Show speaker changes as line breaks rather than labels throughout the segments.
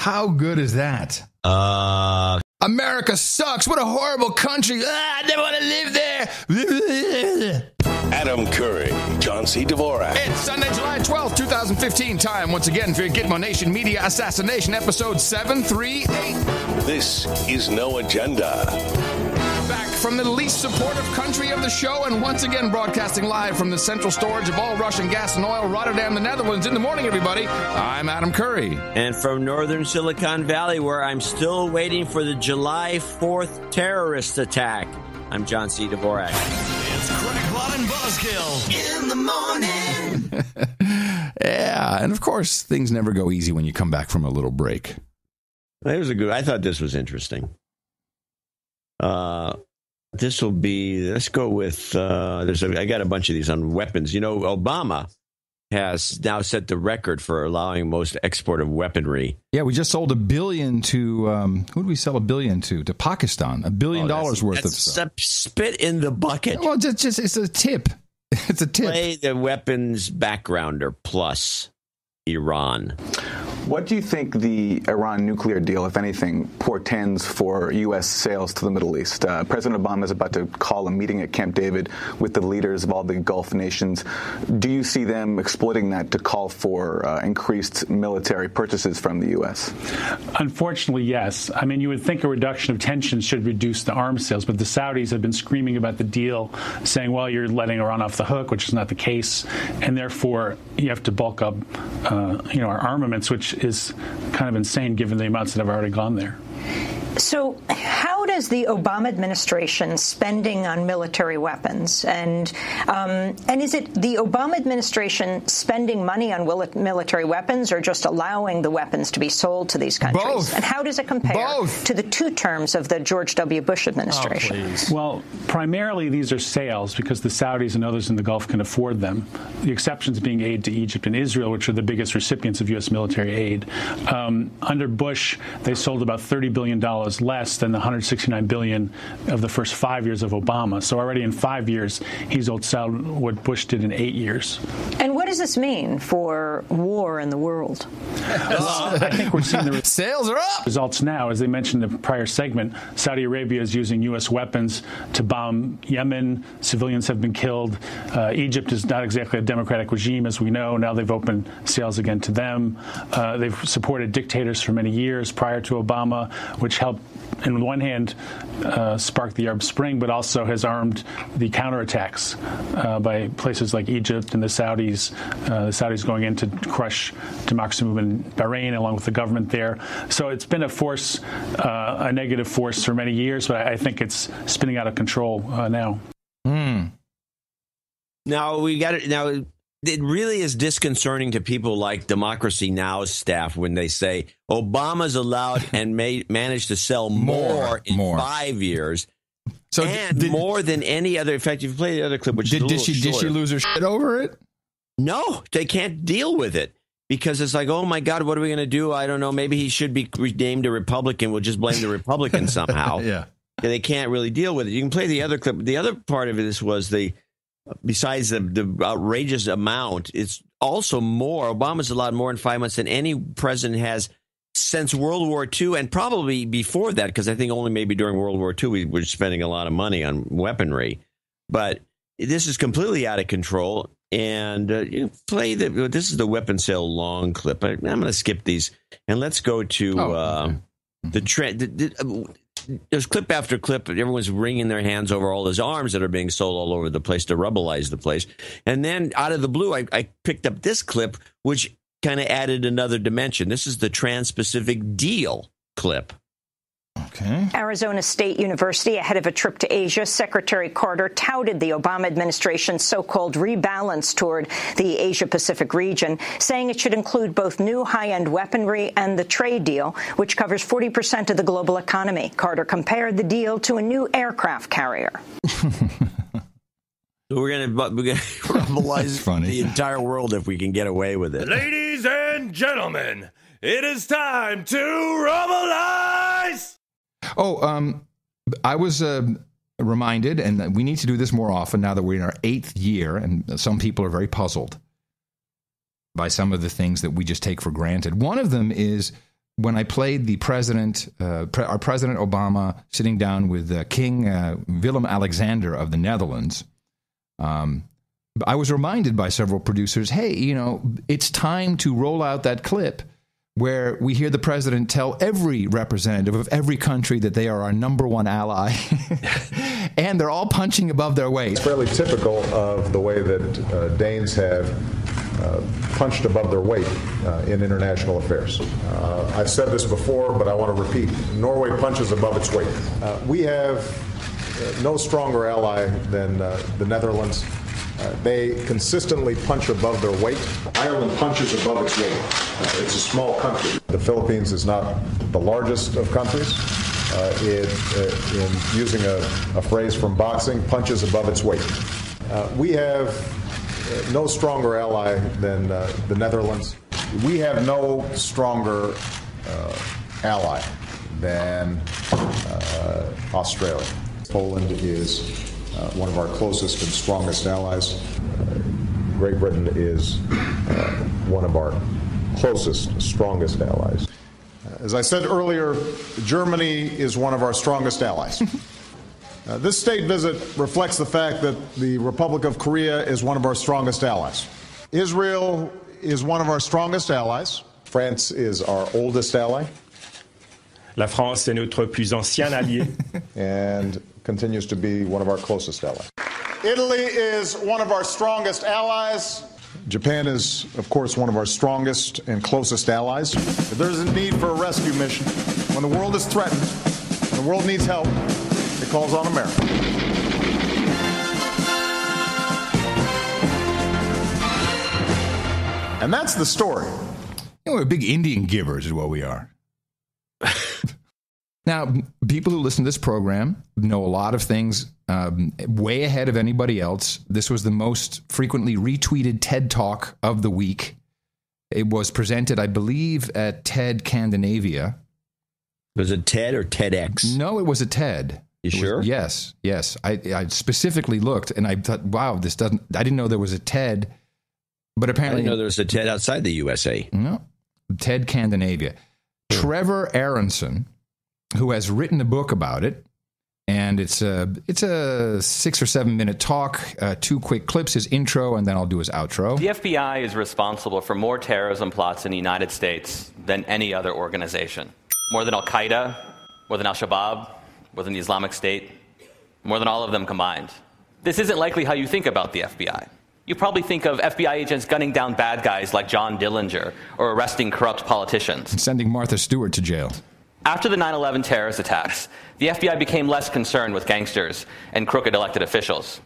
How good is that? America sucks. What a horrible country. I never want to live there.
Adam Curry, John C. Dvorak.
It's Sunday, July 12th, 2015. Time once again for your Gitmo Nation Media Assassination, episode 738.
This is No Agenda.
Back from the least supportive country of the show, and once again broadcasting live from the central storage of all Russian gas and oil, Rotterdam, the Netherlands. In the morning, everybody. I'm Adam Curry.
And from northern Silicon Valley, where I'm still waiting for the July 4th terrorist attack, I'm John C. Dvorak.
It's Crackpot and Buzzkill in the morning.
Yeah, and of course, things never go easy when you come back from a little break.
I thought this was interesting. This will be, let's go with, I got a bunch of these on weapons. You know, Obama has now set the record for allowing most export of weaponry.
Yeah, we just sold $1 billion to, who did we sell $1 billion to? To Pakistan. $1 billion worth of stuff.
Spit in the bucket.
Well, just it's a tip. It's a tip.
Play the weapons backgrounder plus Iran.
What do you think the Iran nuclear deal, if anything, portends for U.S. sales to the Middle East? President Obama is about to call a meeting at Camp David with the leaders of all the Gulf nations. Do you see them exploiting that to call for increased military purchases from the U.S.?
Unfortunately, yes. I mean, you would think a reduction of tensions should reduce the arms sales, but the Saudis have been screaming about the deal, saying, well, you're letting Iran off the hook, which is not the case, and therefore you have to bulk up our armaments, which is kind of insane given the amounts that have already gone there.
So how does the Obama administration spending on military weapons and is it the Obama administration spending money on military weapons or just allowing the weapons to be sold to these countries?
Both.
And how does it compare to the two terms of the George W. Bush administration?
Well, primarily these are sales because the Saudis and others in the Gulf can afford them. The exceptions being aid to Egypt and Israel, which are the biggest recipients of U.S. military aid. Under Bush, they sold about $30 billion less than the $169 billion of the first 5 years of Obama. So already in 5 years, he's outsold what Bush did in 8 years.
And what does this mean for war in the world?
Well, I think we're seeing the
sales are up.
Results now. As they mentioned in the prior segment, Saudi Arabia is using U.S. weapons to bomb Yemen. Civilians have been killed. Egypt is not exactly a democratic regime, as we know. Now they've opened sales again to them. They've supported dictators for many years prior to Obama, which helped, on one hand, spark the Arab Spring, but also has armed the counterattacks by places like Egypt and the Saudis going in to crush democracy movement in Bahrain along with the government there. So it's been a force, a negative force for many years, but I think it's spinning out of control now.
Now, it really is disconcerting to people like Democracy Now! Staff when they say Obama's allowed and managed to sell more in 5 years. So more than any other. In fact, if you play the other clip, which is a little shorter.
Did she lose her shit over it?
No, they can't deal with it because it's like, oh my God, what are we going to do? I don't know. Maybe he should be renamed a Republican. We'll just blame the Republican somehow.
Yeah.
They can't really deal with it. You can play the other clip. The other part of this was besides the outrageous amount, it's also more. Obama's allowed more in 5 months than any president has since World War II, and probably before that, because I think only maybe during World War II we were spending a lot of money on weaponry. But this is completely out of control. And you play this is the weapon sale long clip. I'm going to skip these, and let's go to the trend. There's clip after clip, everyone's wringing their hands over all those arms that are being sold all over the place to rebelize the place. And then out of the blue, I picked up this clip, which kind of added another dimension. This is the Trans-Pacific Deal clip.
Okay.
Arizona State University, ahead of a trip to Asia, Secretary Carter touted the Obama administration's so-called rebalance toward the Asia-Pacific region, saying it should include both new high-end weaponry and the trade deal, which covers 40% of the global economy. Carter compared the deal to a new aircraft carrier.
We're going to rebelize the entire world if we can get away with it.
Ladies and gentlemen, it is time to rebelize!
I was reminded, and we need to do this more often now that we're in our 8th year, and some people are very puzzled by some of the things that we just take for granted. One of them is when I played the president, our President Obama sitting down with King Willem-Alexander of the Netherlands, I was reminded by several producers, hey, it's time to roll out that clip where we hear the president tell every representative of every country that they are our number one ally, and they're all punching above their weight.
It's fairly typical of the way that Danes have punched above their weight in international affairs. I've said this before, but I want to repeat. Norway punches above its weight. We have no stronger ally than the Netherlands. They consistently punch above their weight. Ireland punches above its weight. It's a small country. The Philippines is not the largest of countries. In using a phrase from boxing, punches above its weight. We have no stronger ally than the Netherlands. We have no stronger ally than Australia. Poland is one of our closest and strongest allies. Great Britain is one of our closest, strongest allies. As I said earlier, Germany is one of our strongest allies. This state visit reflects the fact that the Republic of Korea is one of our strongest allies. Israel is one of our strongest allies. France is our oldest ally.
La France est notre plus ancien allié.
And continues to be one of our closest allies. Italy is one of our strongest allies. Japan is, of course, one of our strongest and closest allies. If there's a need for a rescue mission, when the world is threatened, and the world needs help, it calls on America. And that's the story.
We're big Indian givers is what we are. Now, people who listen to this program know a lot of things way ahead of anybody else. This was the most frequently retweeted TED Talk of the week. It was presented, I believe, at TED Scandinavia.
Was it TED or TEDx?
No, it was a TED.
You sure?
Yes. I specifically looked, and I thought, wow, I didn't know there was a TED, but apparently...
I didn't know there was a TED outside the USA.
No, TED Scandinavia. Trevor Aronson, who has written a book about it, and it's a 6 or 7 minute talk, 2 quick clips, his intro, and then I'll do his outro.
The FBI is responsible for more terrorism plots in the United States than any other organization. More than Al-Qaeda, more than Al-Shabaab, more than the Islamic State, more than all of them combined. This isn't likely how you think about the FBI. You probably think of FBI agents gunning down bad guys like John Dillinger or arresting corrupt politicians.
And sending Martha Stewart to jail.
After the 9/11 terrorist attacks, the FBI became less concerned with gangsters and crooked elected officials.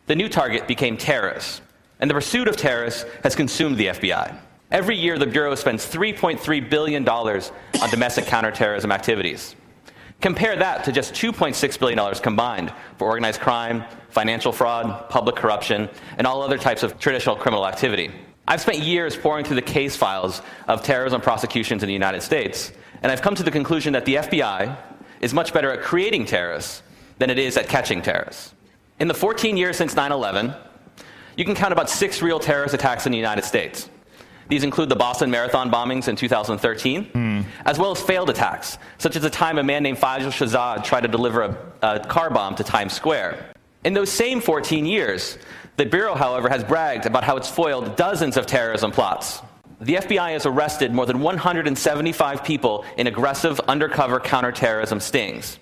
The new target became terrorists, and the pursuit of terrorists has consumed the FBI. Every year, the Bureau spends $3.3 billion on domestic counterterrorism activities. Compare that to just $2.6 billion combined for organized crime, financial fraud, public corruption, and all other types of traditional criminal activity. I've spent years poring through the case files of terrorism prosecutions in the United States, and I've come to the conclusion that the FBI is much better at creating terrorists than it is at catching terrorists. In the 14 years since 9/11, you can count about 6 real terrorist attacks in the United States. These include the Boston Marathon bombings in 2013, as well as failed attacks, such as the time a man named Faisal Shahzad tried to deliver a car bomb to Times Square. In those same 14 years, the Bureau, however, has bragged about how it's foiled dozens of terrorism plots. The FBI has arrested more than 175 people in aggressive undercover counterterrorism stings.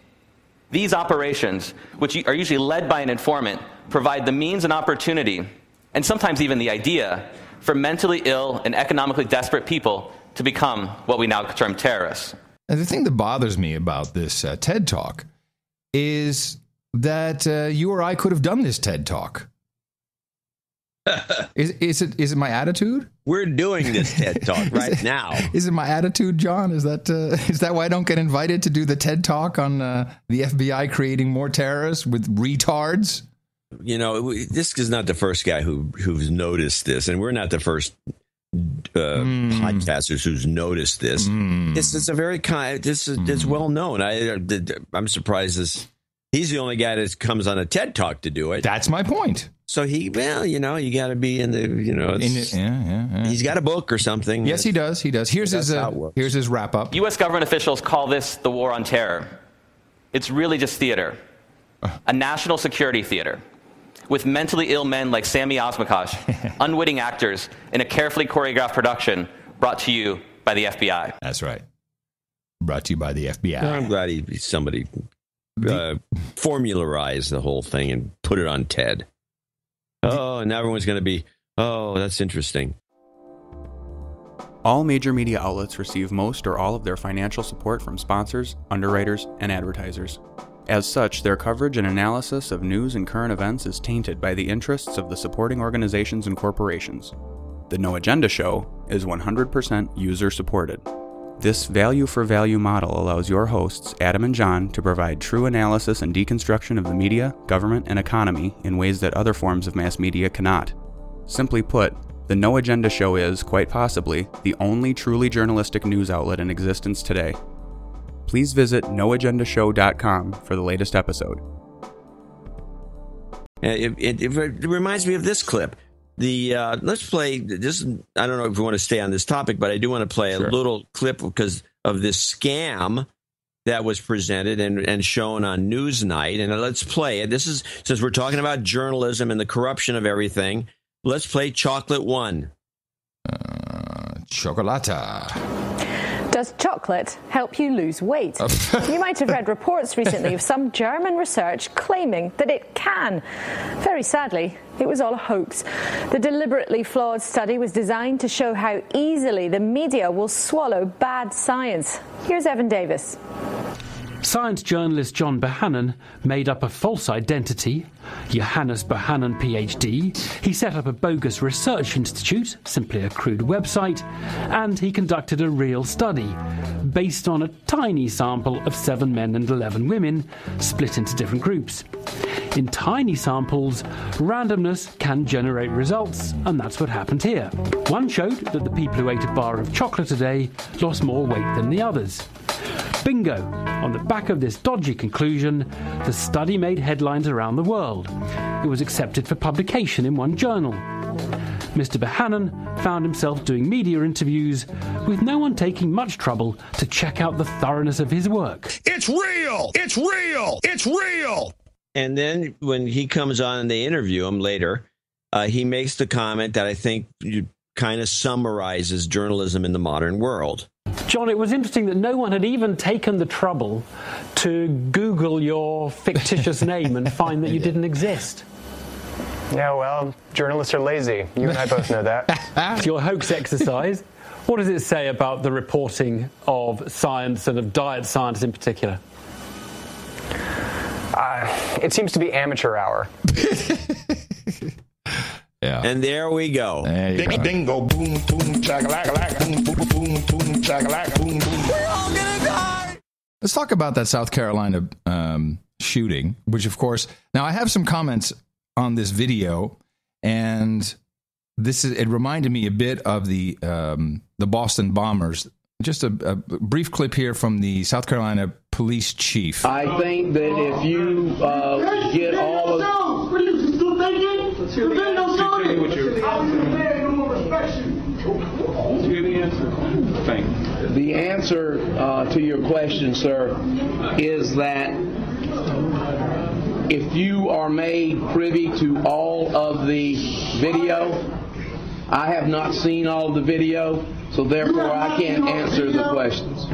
These operations, which are usually led by an informant, provide the means and opportunity, and sometimes even the idea, for mentally ill and economically desperate people to become what we now term terrorists.
And the thing that bothers me about this TED Talk is that you or I could have done this TED Talk. Is it my attitude?
We're doing this TED Talk right now.
Is it my attitude, John? Is that why I don't get invited to do the TED Talk on the FBI creating more terrorists with retards?
You know, this is not the first guy who's noticed this, and we're not the first podcasters who's noticed this. This is a very it's well known. I'm surprised he's the only guy that comes on a TED Talk to do it.
That's my point.
So you got to be in the, he's got a book or something.
Yes, he does. Here's his wrap up.
U.S. government officials call this the war on terror. It's really just theater, a national security theater, with mentally ill men like Sammy Osmakosh, unwitting actors in a carefully choreographed production brought to you by the FBI.
That's right. Brought to you by the FBI.
I'm glad somebody formularized the whole thing and put it on TED. Oh, and everyone's going to be, that's interesting.
All major media outlets receive most or all of their financial support from sponsors, underwriters, and advertisers. As such, their coverage and analysis of news and current events is tainted by the interests of the supporting organizations and corporations. The No Agenda Show is 100% user-supported. This value-for-value model allows your hosts, Adam and John, to provide true analysis and deconstruction of the media, government, and economy in ways that other forms of mass media cannot. Simply put, the No Agenda Show is, quite possibly, the only truly journalistic news outlet in existence today. Please visit noagendashow.com for the latest episode.
It reminds me of this clip. Let's play this. I don't know if we want to stay on this topic, but I do want to play a little clip because of this scam that was presented and shown on Newsnight. And let's play it. This is, since we're talking about journalism and the corruption of everything, let's play Chocolate 1.
Chocolata.
Does chocolate help you lose weight? You might have read reports recently of some German research claiming that it can. Very sadly, it was all a hoax. The deliberately flawed study was designed to show how easily the media will swallow bad science. Here's Evan Davis.
Science journalist John Bohannon made up a false identity, Johannes Bohannon PhD. He set up a bogus research institute, simply a crude website, and he conducted a real study based on a tiny sample of 7 men and 11 women split into different groups. In tiny samples, randomness can generate results, and that's what happened here. One showed that the people who ate a bar of chocolate a day lost more weight than the others. Bingo! On the back of this dodgy conclusion, the study made headlines around the world. It was accepted for publication in one journal. Mr. Bohannon found himself doing media interviews with no one taking much trouble to check out the thoroughness of his work.
It's real! It's real! It's real!
And then when he comes on and they interview him later, he makes the comment that I think kind of summarizes journalism in the modern world.
John, it was interesting that no one had even taken the trouble to Google your fictitious name and find that you didn't exist.
Yeah, well, journalists are lazy. You and I both know that.
It's your hoax exercise. What does it say about the reporting of science and of diet science in particular?
It seems to be amateur hour.
Yeah.
And there we go.
Dingo, boom, boom, chakalaka, boom, boom, boom, boom, chakalaka, boom, boom. We're all gonna die.
Let's talk about that South Carolina shooting, which, of course, now I have some comments on this video, and it reminded me a bit of the Boston bombers. Just a brief clip here from the South Carolina police chief.
I think that if you get all of... What are you, still thinking? Still thinking on something? The answer to your question, sir, is that if you are made privy to all of the video, I have not seen all of the video, so therefore I can't answer the questions.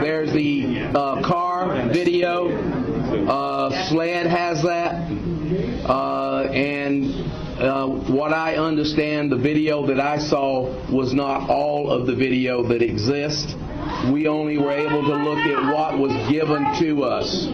There's the car video. SLED has that. And what I understand, the video that I saw was not all of the video that exists. We only were able to look at what was given to us.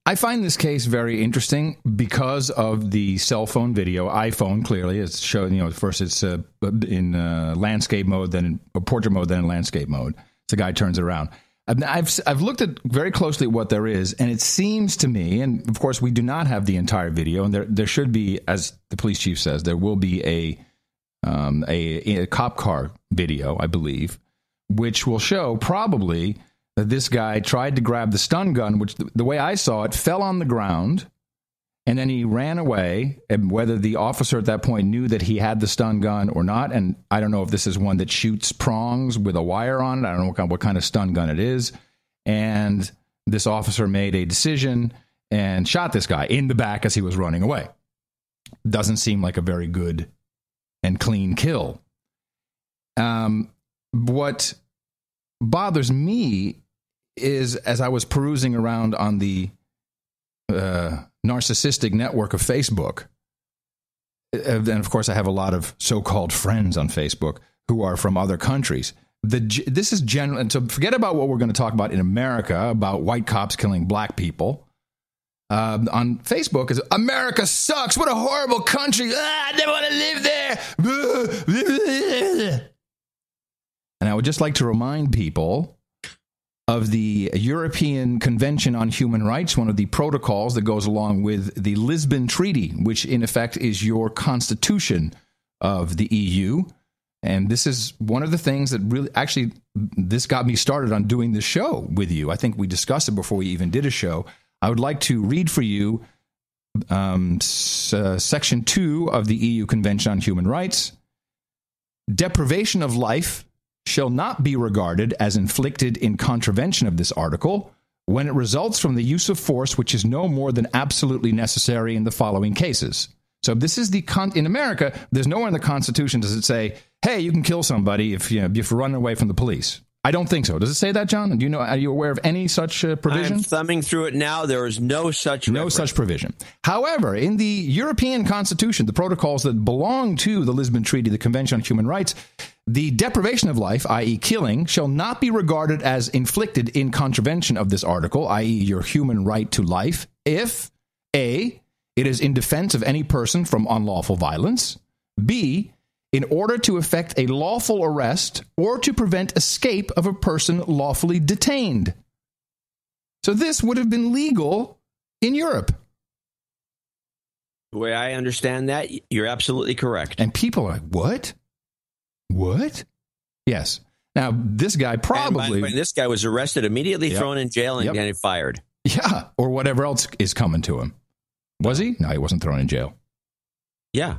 I find this case very interesting because of the cell phone video, iPhone, clearly. It's showing, first it's in landscape mode, then in portrait mode, then in landscape mode. So the guy turns it around. I've looked at very closely what there is, and it seems to me, and of course we do not have the entire video, and there should be, as the police chief says, there will be a cop car video, I believe, which will show probably that this guy tried to grab the stun gun, which the way I saw it fell on the ground, and then he ran away. And whether the officer at that point knew that he had the stun gun or not, and I don't know if this is one that shoots prongs with a wire on it. I don't know what kind of stun gun it is. And this officer made a decision and shot this guy in the back as he was running away. Doesn't seem like a very good and clean kill. What bothers me is, as I was perusing around on the narcissistic network of Facebook, and of course I have a lot of so-called friends on Facebook who are from other countries. This is general, and so forget about what we're going to talk about in America, about white cops killing black people. On Facebook is America sucks. What a horrible country. I never want to live there. And I would just like to remind people of the European Convention on Human Rights, one of the protocols that goes along with the Lisbon Treaty, which in effect is your constitution of the EU. And this is one of the things that really, actually, this got me started on doing this show with you. I think we discussed it before we even did a show. I would like to read for you Section 2 of the EU Convention on Human Rights. Deprivation of life shall not be regarded as inflicted in contravention of this article when it results from the use of force which is no more than absolutely necessary in the following cases. So this is in America, there's nowhere in the Constitution does it say, hey, you can kill somebody if you're running away from the police. I don't think so. Does it say that, John? Do you know? Are you aware of any such provision?
I'm thumbing through it now. There is no such
provision. However, in the European Constitution, the protocols that belong to the Lisbon Treaty, the Convention on Human Rights, the deprivation of life, i.e. killing, shall not be regarded as inflicted in contravention of this article, i.e. your human right to life, if A, it is in defense of any person from unlawful violence, B, in order to effect a lawful arrest or to prevent escape of a person lawfully detained. So this would have been legal in Europe.
The way I understand that, you're absolutely correct.
And people are like, what? What? Yes. Now, this guy probably...
And this guy was arrested, immediately thrown in jail, and then fired.
Yeah, or whatever else is coming to him. Was he? No, he wasn't thrown in jail.
Yeah.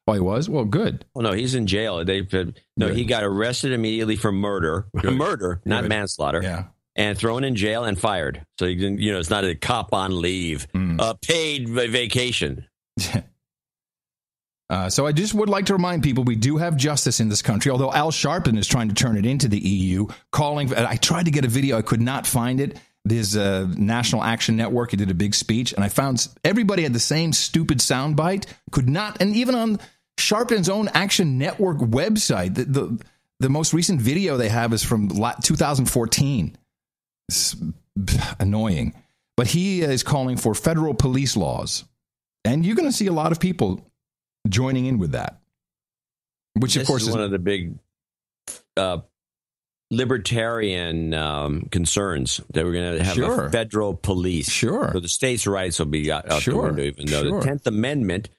Oh, he was? Well, good.
Well, no, he's in jail. He got arrested immediately for murder. Murder, not manslaughter.
Yeah.
And thrown in jail and fired. So, it's not a cop on leave. Paid vacation.
So I just would like to remind people we do have justice in this country, although Al Sharpton is trying to turn it into the EU, I tried to get a video. I could not find it. His National Action Network, he did a big speech, and I found everybody had the same stupid soundbite. Could not, and even on Sharpton's own Action Network website, the most recent video they have is from 2014. It's annoying. But he is calling for federal police laws. And you're going to see a lot of people joining in with that. Which, of course,
is one of the big libertarian concerns, that we're going to have a federal police.
Sure.
So the states' rights will be out the window, even though the 10th Amendment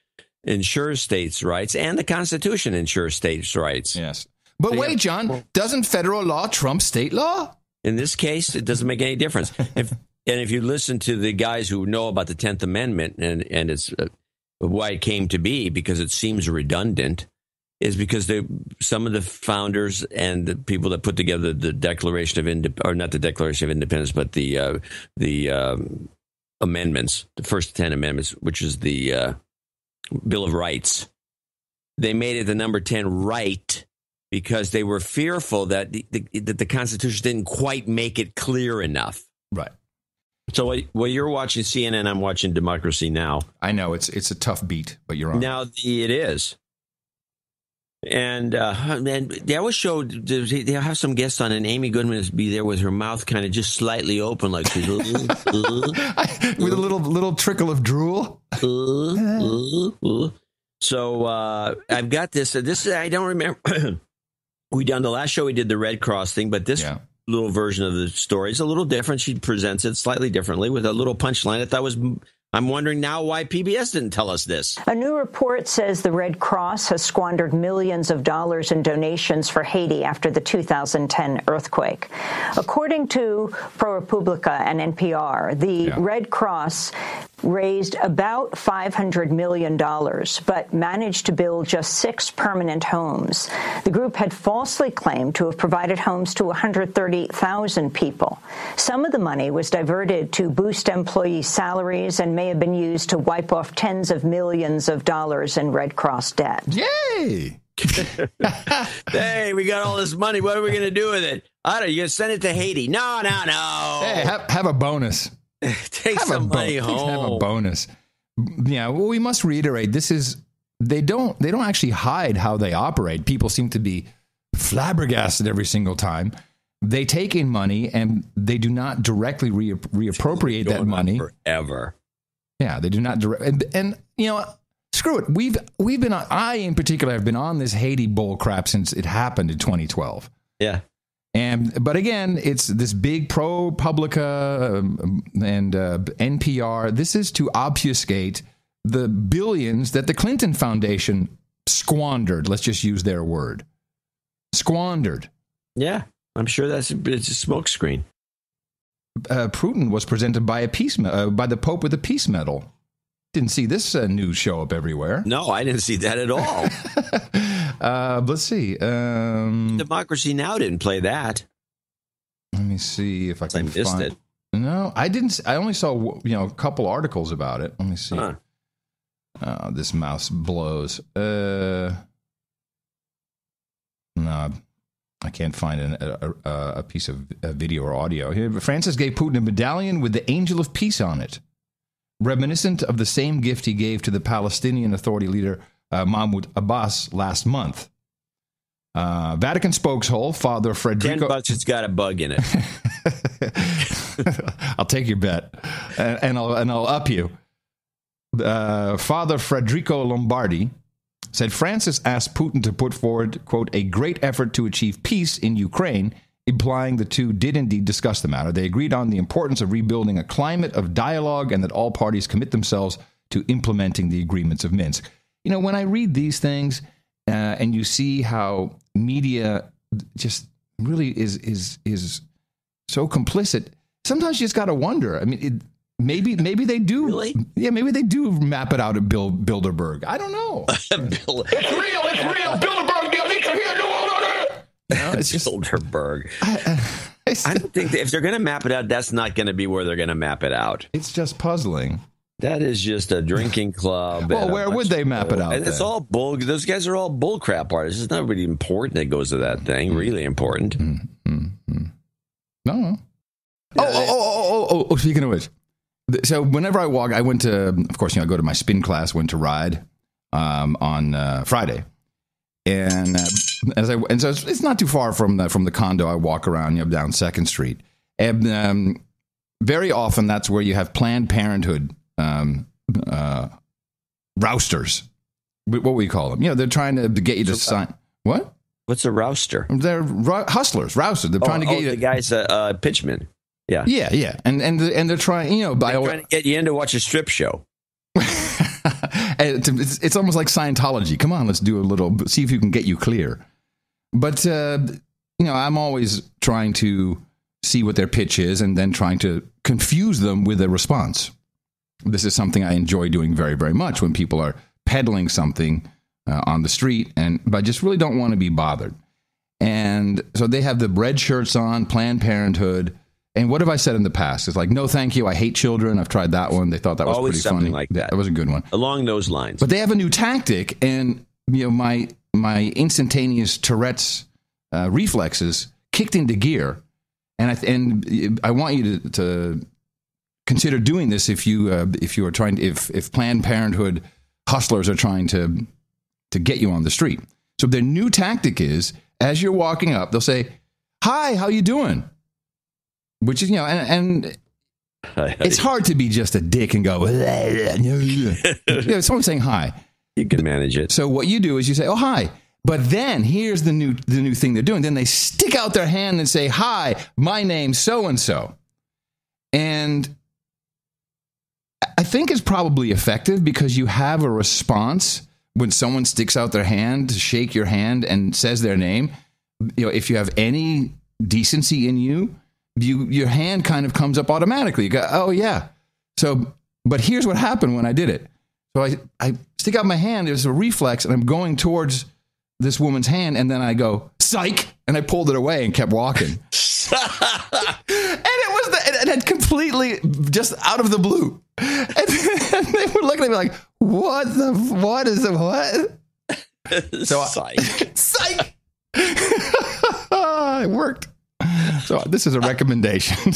ensures states' rights and the Constitution ensures states' rights.
Yes. But wait, John, doesn't federal law trump state law?
In this case, it doesn't make any difference. If you listen to the guys who know about the 10th Amendment and it's why it came to be, because it seems redundant, is because some of the founders and the people that put together the Declaration of not the Declaration of Independence, but the amendments, the first 10 amendments, which is the Bill of Rights, they made it the number 10 right because they were fearful that the Constitution didn't quite make it clear enough.
Right.
So while you're watching CNN, I'm watching Democracy Now!
I know it's a tough beat, but you're on.
Now it is. And they always show, they have some guests on, and Amy Goodman is be there with her mouth kind of just slightly open, like she's with
a little trickle of drool.
So I've got this. I don't remember. The last show we did the Red Cross thing, but this little version of the story is a little different. She presents it slightly differently with a little punchline I thought was I'm wondering now why PBS didn't tell us this.
A new report says the Red Cross has squandered millions of dollars in donations for Haiti after the 2010 earthquake. According to ProRepublica and NPR, the Red Cross raised about $500 million, but managed to build just 6 permanent homes. The group had falsely claimed to have provided homes to 130,000 people. Some of the money was diverted to boost employee salaries and may have been used to wipe off tens of millions of dollars in Red Cross debt.
Yay!
Hey, we got all this money. What are we going to do with it? I don't know. You going to send it to Haiti? No.
Hey, have a bonus.
Take some money home.
Have a bonus. Yeah, well, we must reiterate, they don't actually hide how they operate. People seem to be flabbergasted every single time. They take in money and they do not directly reappropriate that money
forever.
Yeah, they do not and screw it. We've been on, I in particular have been on this Haiti bull crap since it happened in 2012.
Yeah.
But again, it's this big ProPublica and NPR. This is to obfuscate the billions that the Clinton Foundation squandered. Let's just use their word. Squandered.
Yeah, I'm sure it's a smokescreen.
Putin was presented by by the Pope with a peace medal. Didn't see this news show up everywhere.
No, I didn't see that at all.
Let's see.
Democracy Now! Didn't play that.
Let me see if I can
missed
find
it.
No, I didn't. I only saw a couple articles about it. Let me see. This mouse blows. No, I can't find a piece of video or audio. Here, Francis gave Putin a medallion with the Angel of Peace on it, reminiscent of the same gift he gave to the Palestinian Authority leader Mahmoud Abbas last month. Vatican spokeshole Father Federico.
$10, it's got a bug in it.
I'll take your bet, and I'll up you. Father Federico Lombardi said Francis asked Putin to put forward, quote, a great effort to achieve peace in Ukraine, implying the two did indeed discuss the matter. They agreed on the importance of rebuilding a climate of dialogue and that all parties commit themselves to implementing the agreements of Minsk. When I read these things and you see how media just really is so complicit, sometimes you just got to wonder. I mean, maybe they do.
Really?
Yeah, maybe they do map it out at Bilderberg. I don't know.
It's real. Bilderberg,
It's Bilderberg. I don't think if they're going to map it out, that's not going to be where they're going to map it out.
It's just puzzling.
That is just a drinking club.
Well, where would they map it out?
And it's all bull. Those guys are all bull crap artists. It's not really important that goes to that thing. Really important.
No. Oh, speaking of which. So whenever I walk, I went to, of course, I go to my spin class, went to ride on Friday. And so it's not too far from the condo. I walk around, down 2nd Street. And very often that's where you have Planned Parenthood rousters. What do we call them? They're trying to get you to sign. What?
What's a rouster?
They're hustlers, rousters. They're trying to get you.
The guy's pitchman. Yeah.
Yeah. And they're trying,
they're trying to get you in to watch a strip show.
It's almost like Scientology. Come on, let's do a little, see if you can get you clear. But, I'm always trying to see what their pitch is and then trying to confuse them with a response. This is something I enjoy doing very, very much when people are peddling something on the street, but I just really don't want to be bothered. And so they have the red shirts on, Planned Parenthood. And what have I said in the past? It's like, no, thank you. I hate children. I've tried that one. They thought that was
always
pretty
something
funny.
Like that.
That was a good one.
Along those lines.
But they have a new tactic, and my instantaneous Tourette's reflexes kicked into gear. And I want you to consider doing this if you are trying to, if Planned Parenthood hustlers are trying to get you on the street. So their new tactic is, as you're walking up, they'll say, "Hi, how you doing?" Which is, and it's hard to be just a dick and go, someone's saying hi.
You can manage it.
So what you do is you say, "Oh, hi." But then here's the new thing they're doing. Then they stick out their hand and say, "Hi, my name's so-and-so." And I think is probably effective because you have a response when someone sticks out their hand to shake your hand and says their name. You know, if you have any decency in you, your hand kind of comes up automatically. You go, oh yeah. So, but here's what happened when I did it. So I stick out my hand. There's a reflex, and I'm going towards this woman's hand, and then I go, psych, and I pulled it away and kept walking. And it had completely just out of the blue. And they were looking at me like, what is the what? So psych. It worked. So this is a recommendation.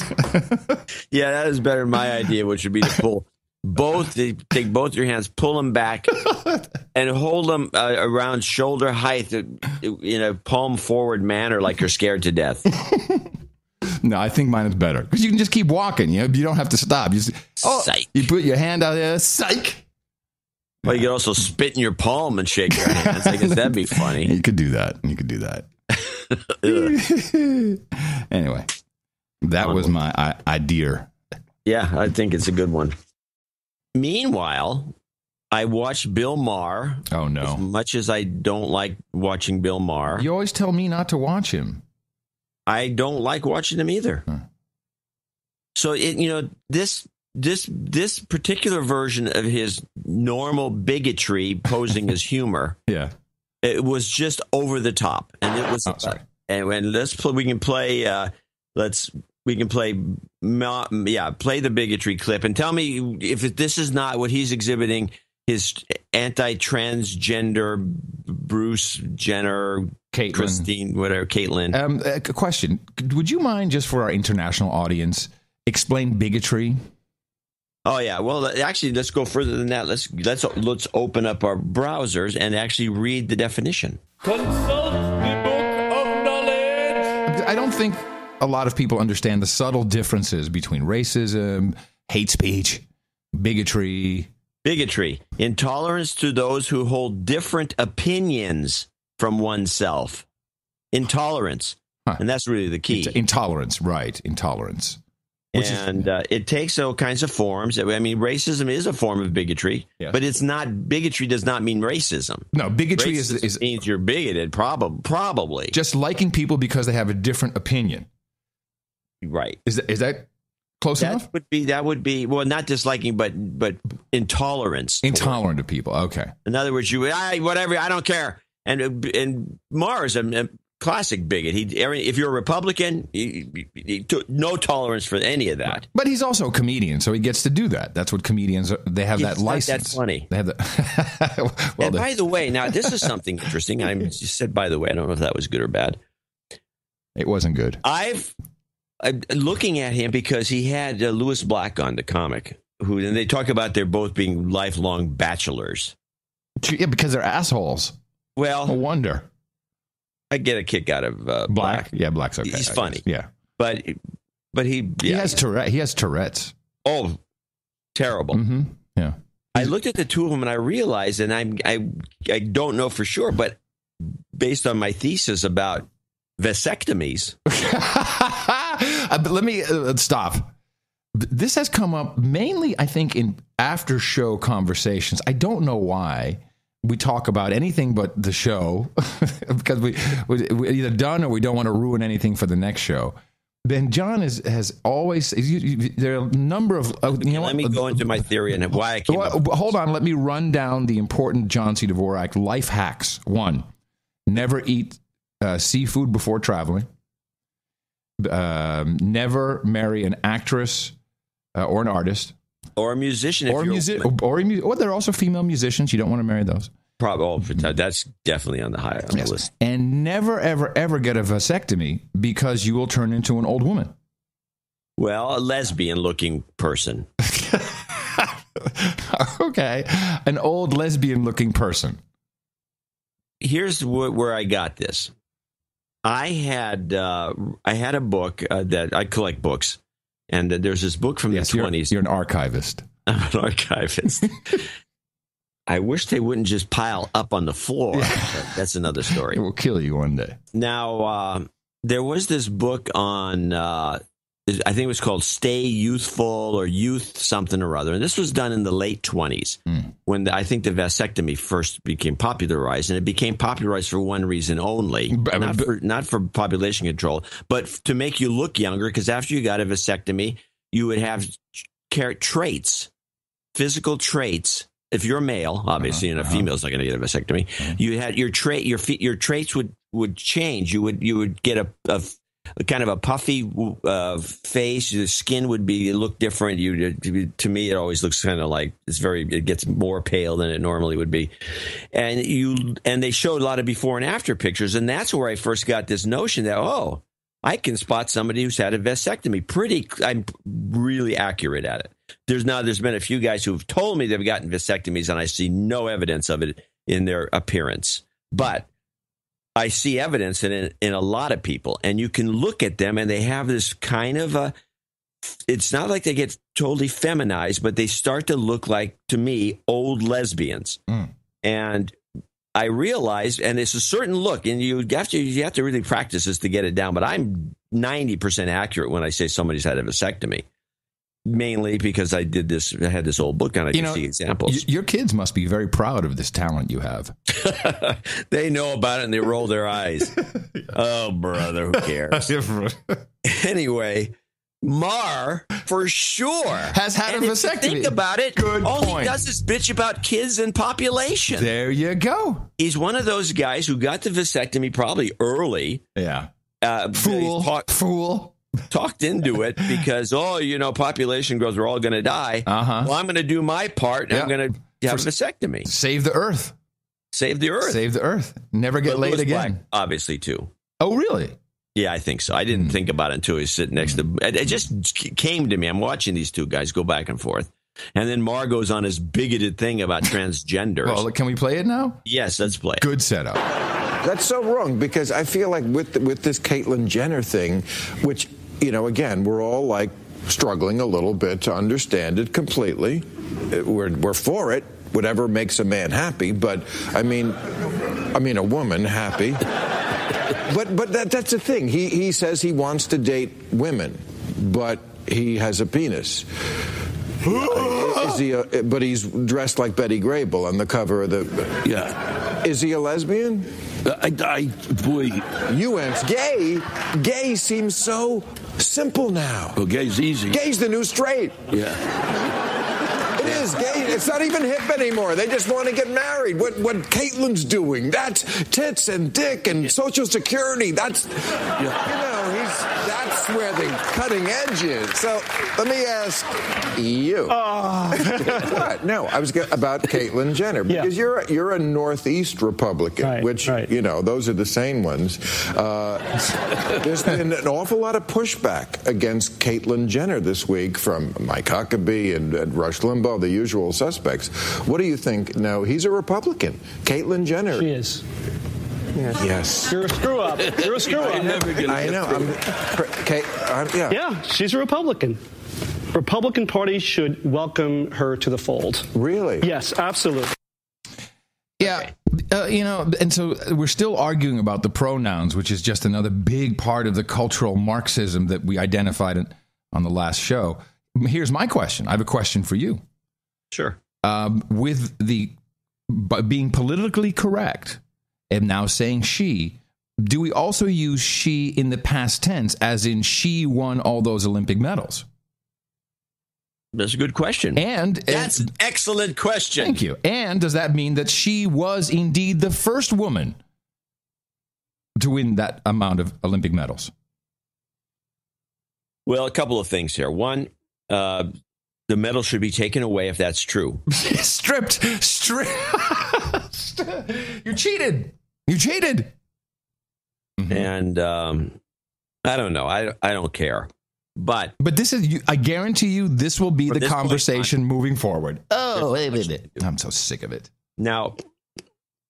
Yeah, that is better than my idea, which would be to take both your hands, pull them back, and hold them around shoulder height in a palm forward manner, like you're scared to death.
No, I think mine is better because you can just keep walking. You don't have to stop. You put your hand out there, psych.
Well, you could also spit in your palm and shake your hands. I guess that'd be funny.
You could do that. Anyway, that was my idea.
Yeah, I think it's a good one. Meanwhile, I watched Bill Maher.
Oh, no.
As much as I don't like watching Bill Maher.
You always tell me not to watch him.
I don't like watching him either.
Huh.
So, this particular version of his normal bigotry posing as humor.
Yeah.
It was just over the top. And it was.
Sorry.
And we can play play the bigotry clip and tell me if this is not what he's exhibiting, his anti-transgender Bruce Jenner,
Caitlyn.
Christine, whatever, Caitlyn.
A question. Would you mind, just for our international audience, explain bigotry?
Oh, yeah. Well, actually, let's go further than that. Let's open up our browsers and actually read the definition.
Consult the book of knowledge.
I don't think a lot of people understand the subtle differences between racism, hate speech, bigotry.
Bigotry, intolerance to those who hold different opinions from oneself. Intolerance.
Huh.
And that's really the key.
Intolerance, right. Intolerance.
And it takes all kinds of forms. I mean, racism is a form of bigotry,
yes.
But it's not. Bigotry does not mean racism.
No, bigotry
is means you're bigoted. Probably
just liking people because they have a different opinion.
Right?
Is that close enough?
That would be well, not disliking, but intolerance.
Intolerant to people. Okay.
In other words, whatever. I don't care. And Mars, a classic bigot. If you're a Republican, he took no tolerance for any of that.
But he's also a comedian, so he gets to do that. That's what comedians are. They have that license.
That's funny.
They have that.
And by the way, now this is something interesting. I just said, by the way, I don't know if that was good or bad.
It wasn't good.
I'm looking at him because he had Lewis Black on, the comic, and they talk about they're both being lifelong bachelors.
Yeah, because they're assholes.
Well,
no wonder.
I get a kick out of Black.
Yeah, Black's okay.
He's funny.
Yeah,
but he
has Tourette. He has Tourette's.
Oh, terrible.
Mm-hmm. Yeah.
I looked at the two of them and I realized, and I don't know for sure, but based on my thesis about vasectomies.
But let me stop. This has come up mainly, I think, in after show conversations. I don't know why we talk about anything but the show because we're either done or we don't want to ruin anything for the next show. Then John has always, there are a number of,
let me go into my theory and why I came up.
Hold on. Let me run down the important John C. Dvorak life hacks. 1, never eat seafood before traveling. Never marry an actress or an artist.
Or a musician.
Or there are also female musicians. You don't want to marry those.
Probably. That's definitely on the list.
And never, ever, ever get a vasectomy because you will turn into an old woman.
Well, a lesbian-looking person.
Okay. An old lesbian-looking person.
Here's where I got this. I had a book that I collect books. And there's this book from the 20s.
You're an archivist.
I'm an archivist. I wish they wouldn't just pile up on the floor. But that's another story.
It will kill you one day.
Now, there was this book on I think it was called Stay Youthful or Youth something or other. And this was done in the late 20s when I think the vasectomy first became popularized. And it became popularized for one reason only, not for population control, but to make you look younger. Because after you got a vasectomy, you would have traits, physical traits. If you're a male, obviously, and a female's not going to get a vasectomy, you had your traits would change. You would get a kind of a puffy face. The skin would look different. To me, it always looks kind of like it gets more pale than it normally would be. And they showed a lot of before and after pictures, and that's where I first got this notion that I can spot somebody who's had a vasectomy. I'm really accurate at it. There's been a few guys who've told me they've gotten vasectomies, and I see no evidence of it in their appearance, but I see evidence in a lot of people, and you can look at them and they have this kind of it's not like they get totally feminized, but they start to look like, to me, old lesbians. And I realized, and it's a certain look, and you have to really practice this to get it down, but I'm 90% accurate when I say somebody's had a vasectomy. Mainly because I had this old book and I can see examples.
Your kids must be very proud of this talent you have.
They know about it and they roll their eyes. Oh, brother, who cares? Anyway, Mar, for sure,
has had a vasectomy.
Think about it.
Good
all
point.
He does is bitch about kids and population.
There you go.
He's one of those guys who got the vasectomy probably early.
Yeah.
Fool. Talked into it because, population growth, we're all going to die. Well, I'm going to do my part, and I'm going to have a vasectomy.
Save the earth.
Save the earth.
Save the earth. Never get laid again.
Black, obviously, too.
Oh, really?
Yeah, I think so. I didn't think about it until he was sitting next to... It just came to me. I'm watching these two guys go back and forth. And then Mar goes on his bigoted thing about transgenders.
Well, can we play it now?
Yes, let's play it.
Good setup.
That's so wrong, because I feel like with this Caitlyn Jenner thing, which... again, we're all like struggling a little bit to understand it completely. We're for it, whatever makes a man happy. But I mean a woman happy. But that's the thing. He says he wants to date women, but he has a penis. But he's dressed like Betty Grable on the cover of the.
Yeah.
Is he a lesbian?
Boy.
You went gay. Gay seems so simple now.
Well, gay's easy.
Gay's the new straight.
Yeah.
It is gay. It's not even hip anymore. They just want to get married. What Caitlyn's doing, that's tits and dick and Social Security. That's, that's where the cutting edge is. So let me ask you. What? No, I was about Caitlyn Jenner, because you're a Northeast Republican, which, those are the sane ones. There's been an awful lot of pushback against Caitlyn Jenner this week from Mike Huckabee and Rush Limbaugh, the usual suspects. What do you think? No, he's a Republican. Caitlyn Jenner.
She is.
Yes.
You're a screw up. You're a screw up.
I know.
Yeah, she's a Republican. Republican Party should welcome her to the fold.
Really?
Yes, absolutely.
Yeah, and so we're still arguing about the pronouns, which is just another big part of the cultural Marxism that we identified on the last show. Here's my question. I have a question for you.
Sure.
With being politically correct and now saying she, do we also use she in the past tense, as in she won all those Olympic medals?
That's a good question.
That's
an excellent question.
Thank you. And does that mean that she was indeed the first woman to win that amount of Olympic medals?
Well, a couple of things here. One, the medal should be taken away if that's true.
Stripped. You cheated. Mm-hmm.
And I don't know. I don't care. But
this is, I guarantee you, this will be the conversation moving forward. Oh, I'm so sick of it.
Now,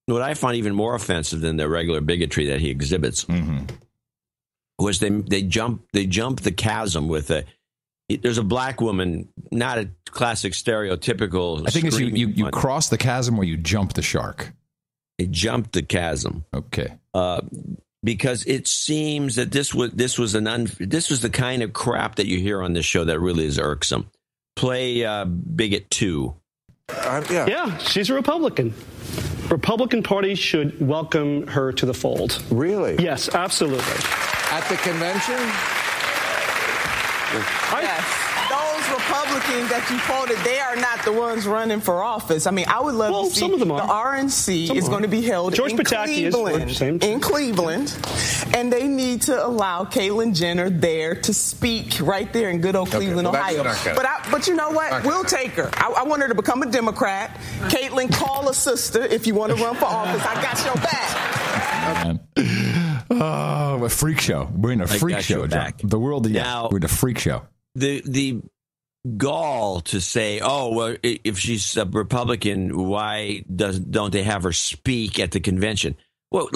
what I find even more offensive than the regular bigotry that he exhibits was they jump the chasm with there's a black woman, not a classic stereotypical.
I think it's you cross the chasm or you jump the shark.
They jumped the chasm.
Okay.
because it seems that this was the kind of crap that you hear on this show that really is irksome. Play Bigot 2.
Yeah, she's a Republican. Republican Party should welcome her to the fold.
Really?
Yes, absolutely.
At the convention?
Yes. Those Republicans that you quoted, they are not the ones running for office. I mean, I would love to see
some of them are.
The RNC is going to be held
George
in
Pataki
Cleveland, and they need to allow Caitlyn Jenner there to speak right there in good old Cleveland, Ohio. But you know what? We'll take her. I want her to become a Democrat. Caitlyn, call a sister if you want to run for office. I got your back.
Oh, a freak show. We're in a freak show, John. The world, we're in a freak show.
The gall to say, oh, well, if she's a Republican, why don't they have her speak at the convention? Well,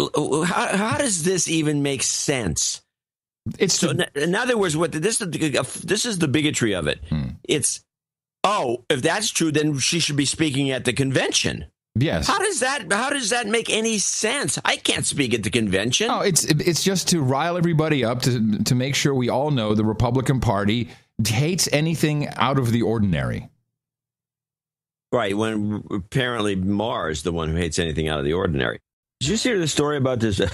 how does this even make sense? In other words, this is the bigotry of it. It's, if that's true, then she should be speaking at the convention.
Yes.
How does that make any sense? I can't speak at the convention.
Oh, it's just to rile everybody up to make sure we all know the Republican Party hates anything out of the ordinary.
Right, when apparently Maher's the one who hates anything out of the ordinary. Did you hear the story about this? This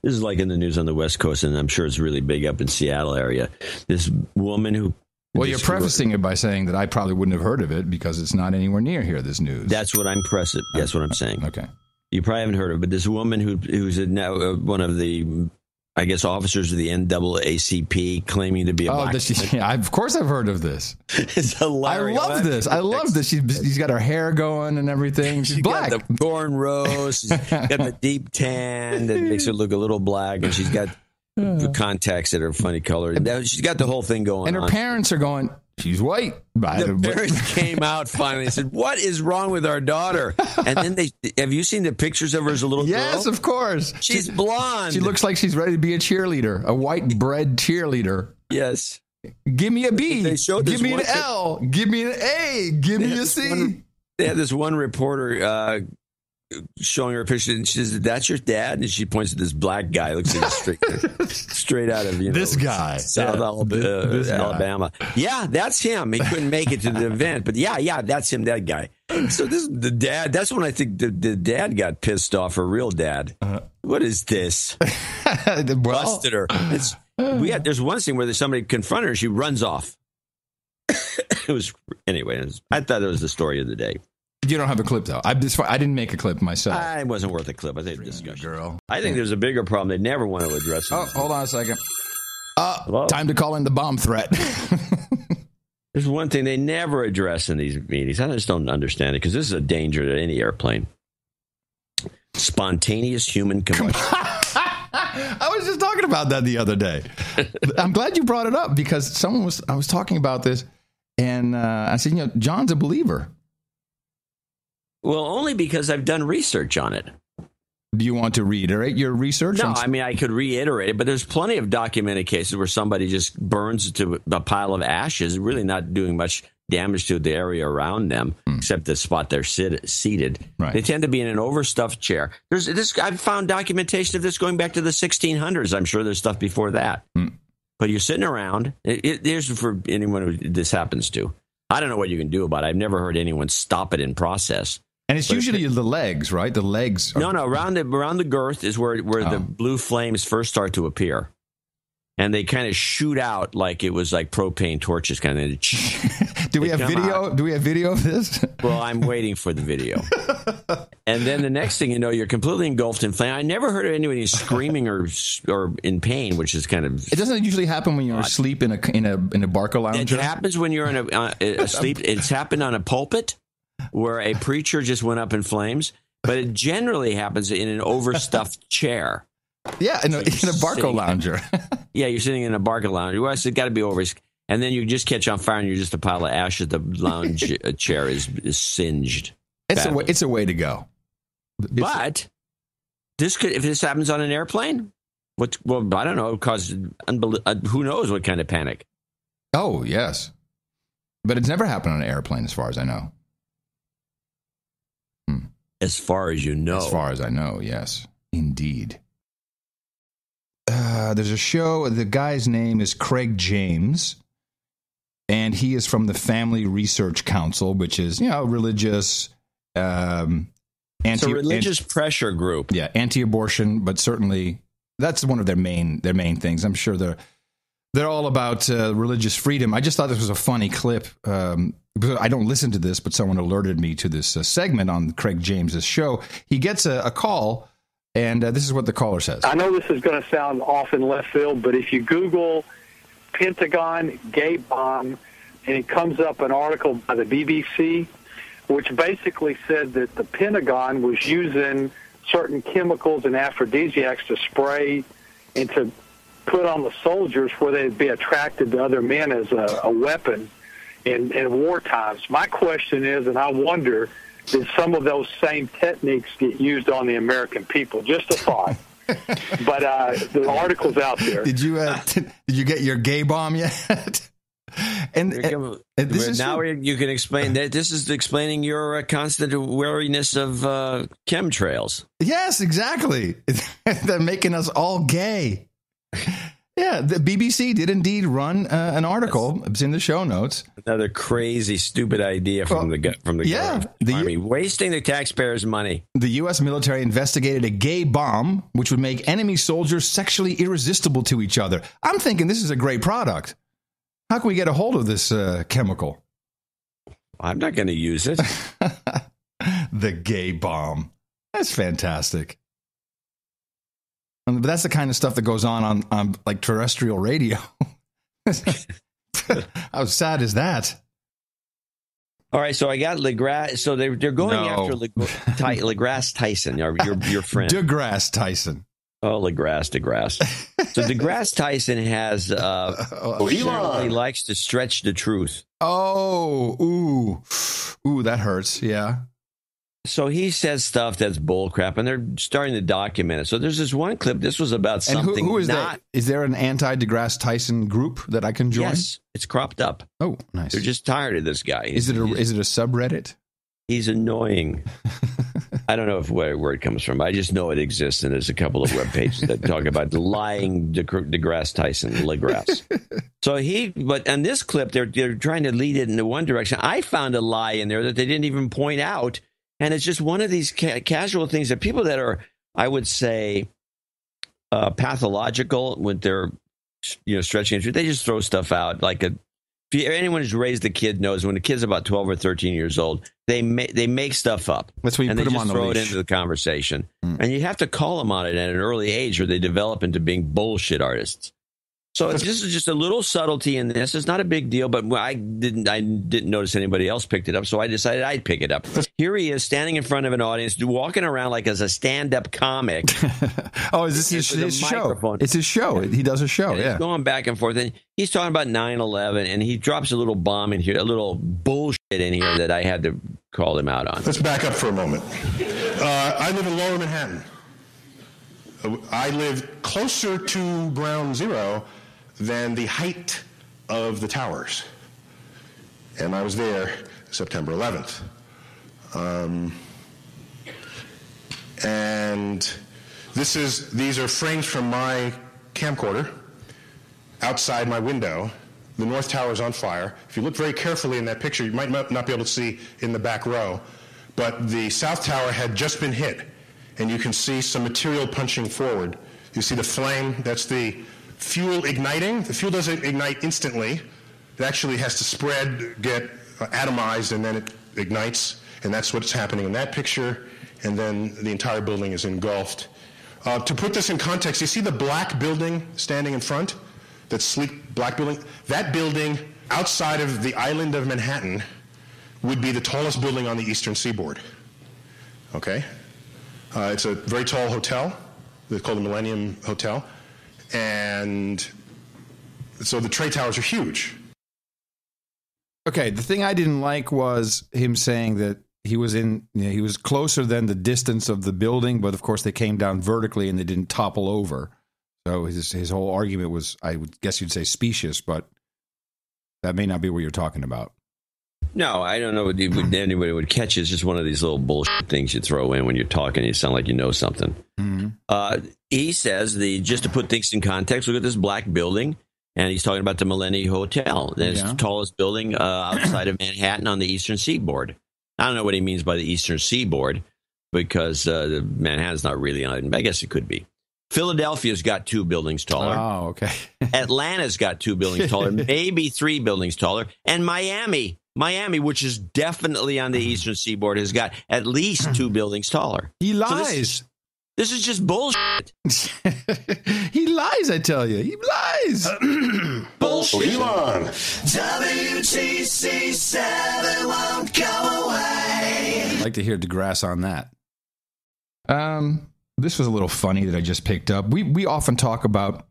is like in the news on the West Coast, and I'm sure it's really big up in Seattle area. This woman who...
Well, you're prefacing it by saying that I probably wouldn't have heard of it because it's not anywhere near here, this news.
That's what That's what I'm saying.
Okay.
You probably haven't heard of it, but this woman who's now one of the, I guess, officers of the NAACP claiming to be a black woman.
Of course I've heard of this.
It's hilarious.
I love this. She's got her hair going and everything. She's black.
Got the cornrows. She's got the deep tan that makes her look a little black, and she's got the contacts that are funny colored. She's got the whole thing going on.
And her parents are going, she's white.
The parents came out finally and said, what is wrong with our daughter? And then have you seen the pictures of her as a little girl?
Yes, of course.
She's blonde.
She looks like she's ready to be a cheerleader, a white bread cheerleader.
Yes.
Give me a B. Give me an L. Give me an A. Give me a C.
They had this one reporter showing her a picture, and she says, "That's your dad?" And she points to this black guy, looks like straight out of
this guy,
South Alabama. Yeah, that's him. He couldn't make it to the event, but yeah, that's him, that guy. So this is the dad. That's when I think the dad got pissed off. Her real dad. What is this? Busted her. There's one scene where somebody confronted her. She runs off. I thought it was the story of the day.
You don't have a clip, though. I didn't make a clip myself.
It wasn't worth a clip. I think discussion.
Girl.
I think there's a bigger problem they never want to address.
Oh, hold on a second. Time to call in the bomb threat.
There's one thing they never address in these meetings. I just don't understand it, because this is a danger to any airplane. Spontaneous human combustion.
I was just talking about that the other day. I'm glad you brought it up, because I was talking about this, and I said, John's a believer.
Well, only because I've done research on it.
Do you want to reiterate your research?
No, I mean, I could reiterate it, but there's plenty of documented cases where somebody just burns to a pile of ashes, really not doing much damage to the area around them, except the spot they're seated.
Right.
They tend to be in an overstuffed chair. I've found documentation of this going back to the 1600s. I'm sure there's stuff before that. But you're sitting around. Here's for anyone who this happens to. I don't know what you can do about it. I've never heard anyone stop it in process.
And it's usually the legs, right? The legs.
No. Around the girth is where the blue flames first start to appear, and they kind of shoot out like it was like propane torches, kind of.
Do we have video? Do we have video of this?
Well, I'm waiting for the video. And then the next thing you know, you're completely engulfed in flame. I never heard of anybody screaming or in pain, which is kind of.
It doesn't usually happen when you're asleep in a Barca lounger.
It happens when you're in asleep. It's happened on a pulpit, where a preacher just went up in flames, but it generally happens in an overstuffed chair.
Yeah, in a Barca lounger.
Yeah, you're sitting in a Barca lounger. Well, it's got to be over, and then you just catch on fire, and you're just a pile of ashes. The lounge chair is singed.
It's a way to go.
But if this happens on an airplane, I don't know, cause who knows what kind of panic.
Oh yes, but it's never happened on an airplane, as far as I know.
As far as you know.
As far as I know, yes. Indeed. there's a show. The guy's name is Craig James, and he is from the Family Research Council, which is, religious.
It's a religious pressure group.
Yeah, anti-abortion, but certainly that's one of their main things. I'm sure they're all about religious freedom. I just thought this was a funny clip. I don't listen to this, but someone alerted me to this segment on Craig James's show. He gets a call, and this is what the caller says.
I know this is going to sound off in left field, but if you Google Pentagon gay bomb, and it comes up an article by the BBC, which basically said that the Pentagon was using certain chemicals and aphrodisiacs to spray and to put on the soldiers where they'd be attracted to other men as a weapon in war times. My question is, and I wonder, did some of those same techniques get used on the American people? Just a thought. But the article's out there.
Did you get your gay bomb yet? And this is
now you can explain that this is explaining your constant wariness of chemtrails.
Yes, exactly. They're making us all gay. Yeah, the BBC did indeed run an article. It's in the show notes.
Another crazy, stupid idea from the Army, wasting the taxpayers' money.
The U.S. military investigated a gay bomb, which would make enemy soldiers sexually irresistible to each other. I'm thinking this is a great product. How can we get a hold of this chemical?
I'm not going to use it.
The gay bomb. That's fantastic. But that's the kind of stuff that goes on like terrestrial radio. How sad is that?
All right, so I got LeGrasse. So they're going after LeGrasse Tyson, your friend.
DeGrasse Tyson.
Oh, DeGrasse. So DeGrasse Tyson has he likes to stretch the truth.
Oh, ooh, that hurts. Yeah.
So he says stuff that's bullcrap, and they're starting to document it. So there's this one clip. This was about something.
And who is that? Is there an anti-DeGrasse Tyson group that I can join?
Yes, it's cropped up.
Oh, nice.
They're just tired of this guy.
Is it a subreddit?
He's annoying. I don't know where it comes from. I just know it exists, and there's a couple of web pages that talk about the lying DeGrasse Tyson, LeGrasse. So but on this clip, they're trying to lead it in one direction. I found a lie in there that they didn't even point out, and it's just one of these casual things that people that are, I would say, pathological when they're, stretching it. They just throw stuff out like anyone who's raised a kid knows when a kid's about 12 or 13 years old, they make stuff up.
That's when you put them on the leash.
Throw it into the conversation. And you have to call them on it at an early age or they develop into being bullshit artists. So this is just a little subtlety in this. It's not a big deal, but I didn't notice anybody else picked it up, so I decided I'd pick it up. Here he is standing in front of an audience, walking around like as a stand-up comic.
Oh, is this his show? It's his show. He does a show, yeah.
He's going back and forth, and he's talking about 9/11, and he drops a little bomb in here, a little bullshit in here that I had to call him out on.
Let's back up for a moment. I live in Lower Manhattan. I live closer to Ground Zero than the height of the towers. And I was there September 11th. And these are frames from my camcorder outside my window. The North Tower is on fire. If you look very carefully in that picture, you might not be able to see in the back row, but the South Tower had just been hit, and you can see some material punching forward. You see the flame, that's the fuel igniting. The fuel doesn't ignite instantly. It actually has to spread, get atomized, and then it ignites. And that's what's happening in that picture. And then the entire building is engulfed. To put this in context, you see the black building standing in front? That sleek black building? That building outside of the island of Manhattan would be the tallest building on the eastern seaboard. Okay? It's a very tall hotel. It's called the Millennium Hotel. And so the trade towers are huge.
Okay, the thing I didn't like was him saying that he was he was closer than the distance of the building, but of course they came down vertically and they didn't topple over. So his whole argument was, I would guess you'd say specious, but that may not be what you're talking about.
No, I don't know what anybody would catch. It's just one of these little bullshit things you throw in when you're talking. You sound like you know something. Mm-hmm. He says, just to put things in context, look at this black building, and he's talking about the Millennium Hotel. It's the tallest building outside of Manhattan on the Eastern Seaboard. I don't know what he means by the Eastern Seaboard, because Manhattan's not really on it. I guess it could be. Philadelphia's got 2 buildings taller.
Oh, okay.
Atlanta's got 2 buildings taller, maybe 3 buildings taller. And Miami, which is definitely on the Eastern Seaboard, has got at least 2 buildings taller.
He lies.
So this is just bullshit.
He lies, I tell you. He lies.
Bullshit.
Elon.
WTC7 won't go away.
I'd like to hear DeGrasse on that. This was a little funny that I just picked up. We often talk about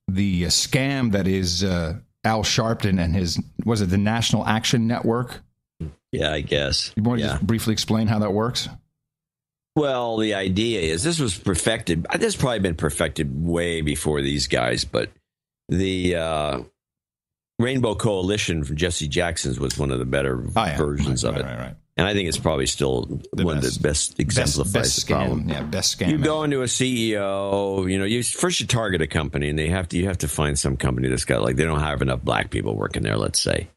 the scam that is Al Sharpton and his, was it the National Action Network?
Yeah, I guess.
You want to just briefly explain how that works?
Well, the idea is this was perfected. This has probably been perfected way before these guys, but the Rainbow Coalition from Jesse Jackson's was one of the better versions of it. Right. And I think it's probably still one of the best exemplifies the problem.
Yeah, best scam.
You go into a CEO, you target a company, and you have to find some company that's got, like, they don't have enough black people working there, let's say.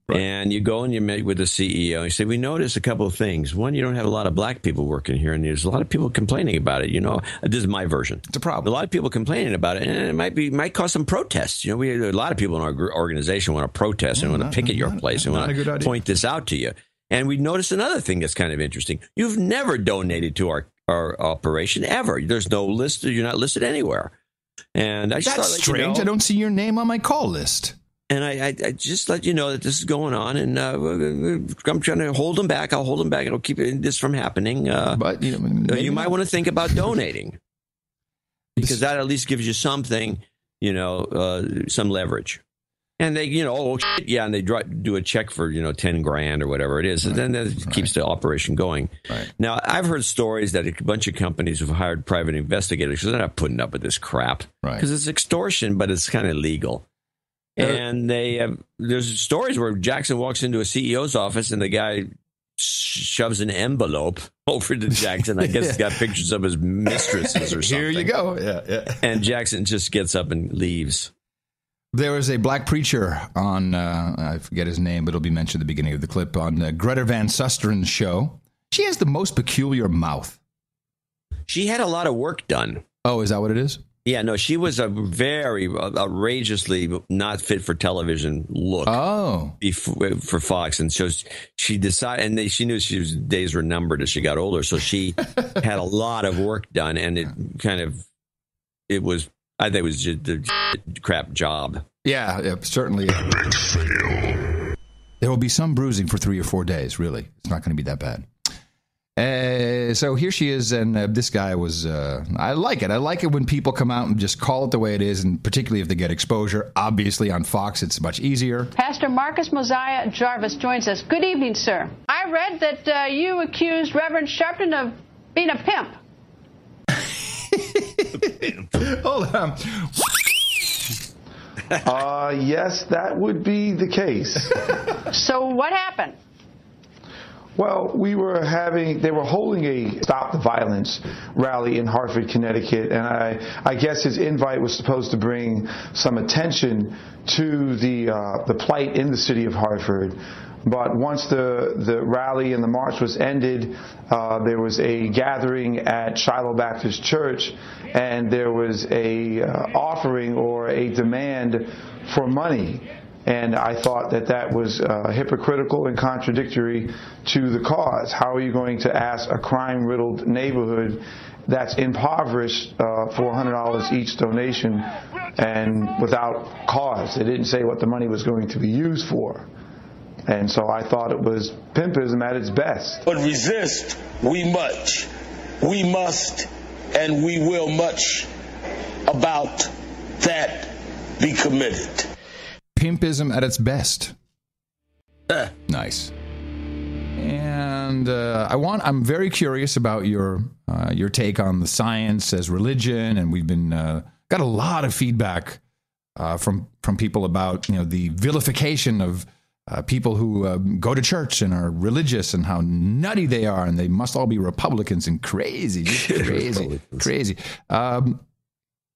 Right. And you go and you meet with the CEO, and you say, we noticed a couple of things. One, you don't have a lot of black people working here, and there's a lot of people complaining about it. This is my version.
It's a problem.
A lot of people complaining about it, and it might cause some protests. We have a lot of people in our organization want to protest and want to picket your place and want to point this out to you. And we noticed another thing that's kind of interesting. You've never donated to our operation, ever. There's no list. You're not listed anywhere. And I just
That's strange. I don't see your name on my call list.
And I just let you know that this is going on, and I'm trying to hold them back. I'll hold them back. It'll keep this from happening.
But
you might want to think about donating, because that at least gives you something, some leverage. And they, and they do a check for, $10,000 or whatever it is. And then that keeps the operation going.
Right.
Now, I've heard stories that a bunch of companies have hired private investigators because they're not putting up with this crap. Because it's extortion, but it's kind of legal. And there's stories where Jackson walks into a CEO's office and the guy shoves an envelope over to Jackson. I guess he's got pictures of his mistresses or something.
Here you go. Yeah.
And Jackson just gets up and leaves.
There was a black preacher on, I forget his name, but it'll be mentioned at the beginning of the clip, on Greta Van Susteren's show. She has the most peculiar mouth.
She had a lot of work done.
Oh, is that what it is?
Yeah, no, she was a very outrageously not fit for television look.
Oh,
for Fox, and so she decided, and she knew days were numbered as she got older, so she had a lot of work done, and it was. I think it was just a crap job.
Yeah, certainly. There will be some bruising for 3 or 4 days, really. It's not going to be that bad. So here she is, and this guy was, I like it. I like it when people come out and just call it the way it is, and particularly if they get exposure. Obviously, on Fox, it's much easier.
Pastor Marcus Mosiah Jarvis joins us. Good evening, sir. I read that you accused Reverend Sharpton of being a pimp.
Hold on.
Yes, that would be the case.
So what happened?
Well, they were holding a Stop the Violence rally in Hartford, Connecticut, and I guess his invite was supposed to bring some attention to the plight in the city of Hartford. But once the rally and the march was ended, there was a gathering at Shiloh Baptist Church, and there was a offering or a demand for money. And I thought that was hypocritical and contradictory to the cause. How are you going to ask a crime-riddled neighborhood that's impoverished for $100 each donation and without cause? They didn't say what the money was going to be used for. And so I thought it was pimpism at its best.
But resist we much. We must and we will much about that be committed.
Pimpism at its best. Nice. And I'm very curious about your take on the science as religion, and we've been got a lot of feedback from people about the vilification of people who go to church and are religious and how nutty they are, and they must all be Republicans and crazy, just crazy.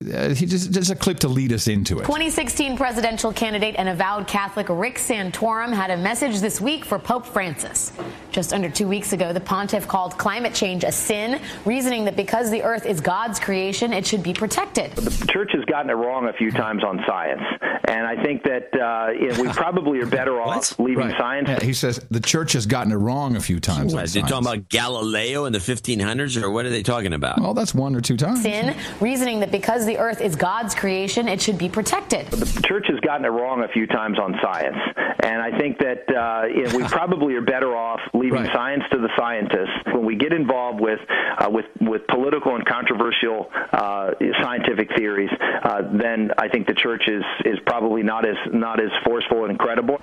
He just a clip to lead us into it.
2016 presidential candidate and avowed Catholic Rick Santorum had a message this week for Pope Francis. Just under 2 weeks ago, the pontiff called climate change a sin, reasoning that because the earth is God's creation, it should be protected.
The church has gotten it wrong a few times on science, and I think that we probably are better off leaving science.
Yeah, he says the church has gotten it wrong a few times.
What, they're talking about Galileo in the 1500s, or what are they talking about?
Well, that's 1 or 2 times.
Sin, reasoning that because the earth is God's creation, it should be protected.
The church has gotten it wrong a few times on science, and I think that we probably are better off leaving science to the scientists. When we get involved with political and controversial scientific theories, then I think the church is probably not as forceful and credible.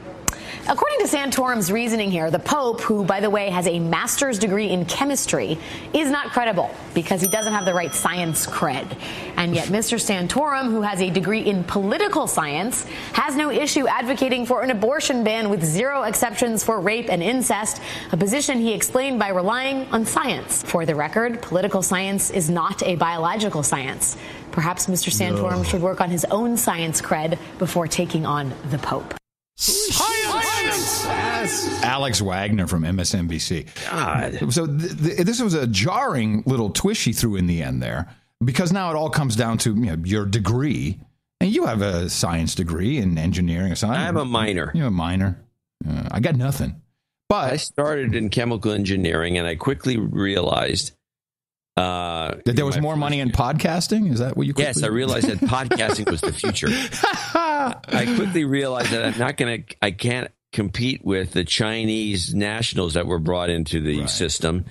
According to Santorum's reasoning here, the Pope, who, by the way, has a master's degree in chemistry, is not credible because he doesn't have the right science cred. And yet Mr. Santorum, who has a degree in political science, has no issue advocating for an abortion ban with 0 exceptions for rape and incest, a position he explained by relying on science. For the record, political science is not a biological science. Perhaps Mr. Santorum should work on his own science cred before taking on the Pope.
Alex Wagner from MSNBC.
God.
So this was a jarring little twist she threw in the end there, because now it all comes down to your degree, and you have a science degree in engineering or something.
I have a minor.
You have a minor. I got nothing. But
I started in chemical engineering, and I quickly realized
that there was more money in podcasting. Is that what you?
Yes, I realized that podcasting was the future. I quickly realized that I can't compete with the Chinese nationals that were brought into the system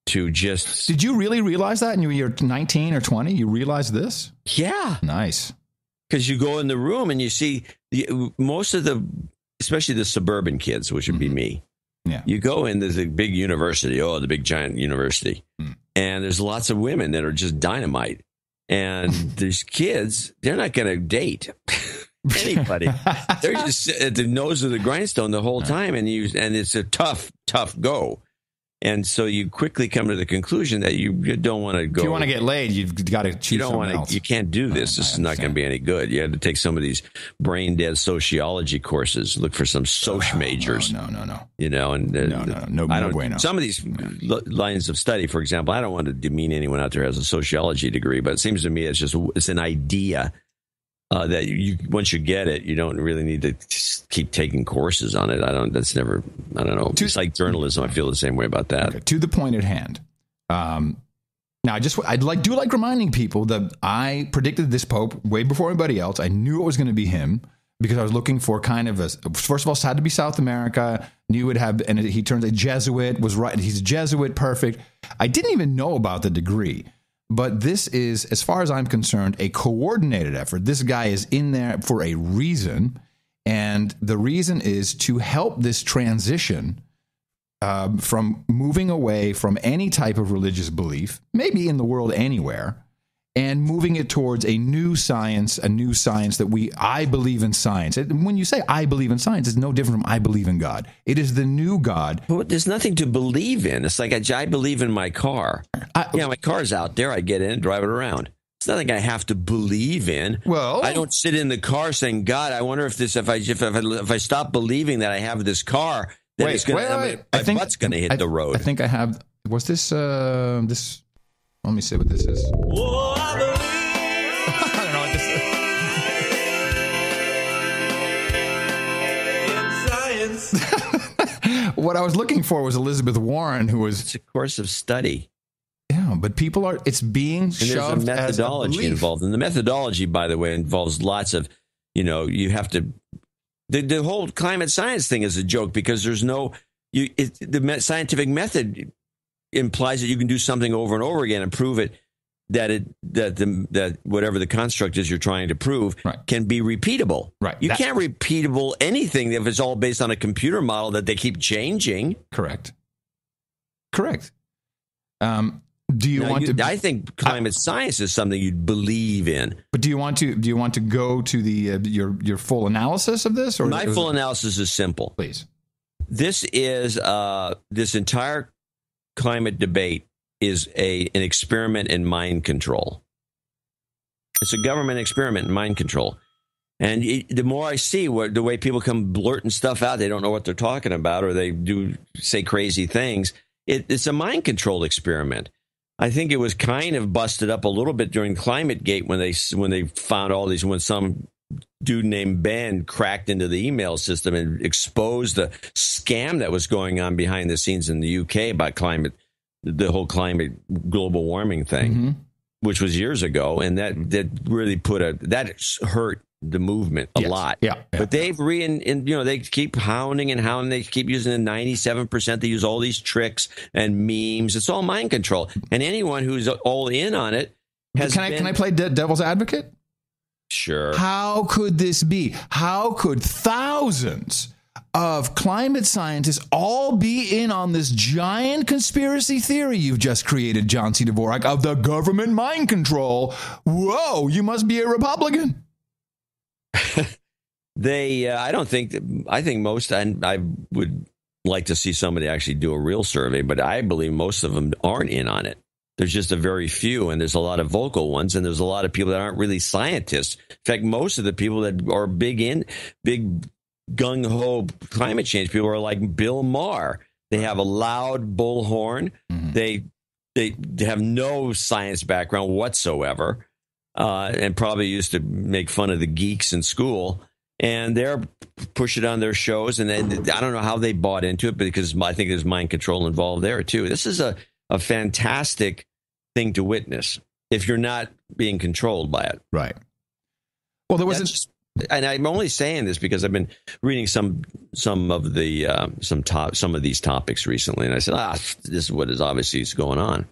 to just. Did
you really realize that? And you're 19 or 20. You realized this?
Yeah.
Nice.
Because you go in the room and you see most of especially the suburban kids, which would be me.
Yeah.
You go in, there's a big university, the big giant university. And there's lots of women that are just dynamite. And these kids, they're not going to date anybody. They're just at the nose of the grindstone the whole time. And it's a tough go. And so you quickly come to the conclusion that you don't want to go.
If you want to get laid, you've got to choose someone else.
You can't do this. This is not going to be any good. You have to take some of these brain dead sociology courses. Look for some soc majors.
No.
No bueno. Some of these lines of study, for example, I don't want to demean anyone out there who has a sociology degree, but it seems to me it's an idea that once you get it, you don't really need to keep taking courses on it. I don't know. It's like journalism. I feel the same way about that.
Okay, to the point at hand. Now, I'd like reminding people that I predicted this Pope way before anybody else. I knew it was going to be him because I was looking for kind of first of all, it had to be South America. Knew it had, and he turned a Jesuit. Was right. He's a Jesuit. Perfect. I didn't even know about the degree. But this is, as far as I'm concerned, a coordinated effort. This guy is in there for a reason, and the reason is to help this transition from moving away from any type of religious belief, maybe in the world anywhere, and moving it towards a new science that I believe in science. When you say I believe in science, it's no different from I believe in God. It is the new God.
But there's nothing to believe in. It's like I believe in my car. My car's out there. I get in and drive it around. It's nothing I have to believe in.
Well,
I don't sit in the car saying, God, I wonder if I stop believing that I have this car, then my butt's going to hit the road.
I think I have. Was this this? Let me see what this is.
Whoa, I
don't know what this is. In science. What I was looking for was Elizabeth Warren, who was.
It's a course of study.
Yeah, but people are. It's being shoved.
There's a methodology
as a
involved, and the methodology, by the way, involves lots of. You have to. The whole climate science thing is a joke because there's no. The scientific method implies that you can do something over and over again and prove it that whatever the construct is you're trying to prove can be repeatable.
Right.
You can't repeatable anything if it's all based on a computer model that they keep changing.
Correct. Do you want to?
I think climate science is something you'd believe in.
But do you want to go to the your full analysis of this? Or
my full analysis is simple.
Please.
This is this entire climate debate is an experiment in mind control. It's a government experiment in mind control. And the more I see the way people come blurting stuff out, they don't know what they're talking about, or they do say crazy things. It's a mind control experiment. I think it was kind of busted up a little bit during ClimateGate when they found all these, when some dude named Ben cracked into the email system and exposed the scam that was going on behind the scenes in the UK about the whole climate global warming thing, which was years ago, and that really that hurt the movement a lot. Yeah. But they've they keep hounding and hounding. They keep using the 97%. They use all these tricks and memes. It's all mind control. And anyone who's all in on it has.
Can I play devil's advocate?
Sure.
How could this be? How could thousands of climate scientists all be in on this giant conspiracy theory you've just created, John C. Dvorak, of the government mind control? Whoa, you must be a Republican.
I think most, and I would like to see somebody actually do a real survey, but I believe most of them aren't in on it. There's just a very few, and there's a lot of vocal ones, and there's a lot of people that aren't really scientists. In fact, most of the people that are big gung-ho climate change people are like Bill Maher. They have a loud bullhorn. They have no science background whatsoever. And probably used to make fun of the geeks in school, and they're push it on their shows. And I don't know how they bought into it, because I think there's mind control involved there too. This is a fantastic thing to witness if you're not being controlled by it.
Right. Well, there was,
and I'm only saying this because I've been reading some of these topics recently, and I said, this is what is obviously going on.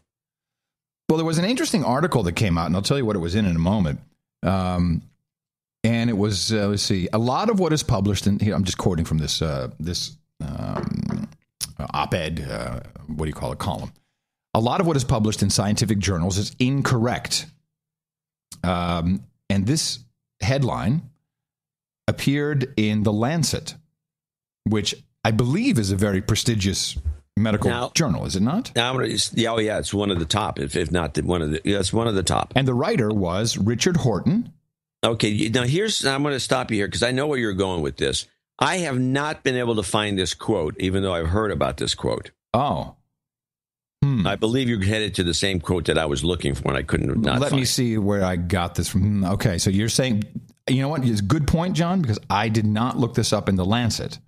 Well, there was an interesting article that came out, and I'll tell you what it was in a moment. And it was, let's see, a lot of what is published, and I'm just quoting from this op-ed, what do you call it, column. A lot of what is published in scientific journals is incorrect. And this headline appeared in The Lancet, which I believe is a very prestigious medical journal, is it not?
It's one of the top, if not one of the. It's one of the top.
And the writer was Richard Horton.
Okay, now I'm going to stop you here because I know where you're going with this. I have not been able to find this quote, even though I've heard about this quote.
Oh.
I believe you're headed to the same quote that I was looking for, and I couldn't not
Let
find.
Me see where I got this from. Okay, so you're saying, you know what? It's a good point, John, because I did not look this up in The Lancet.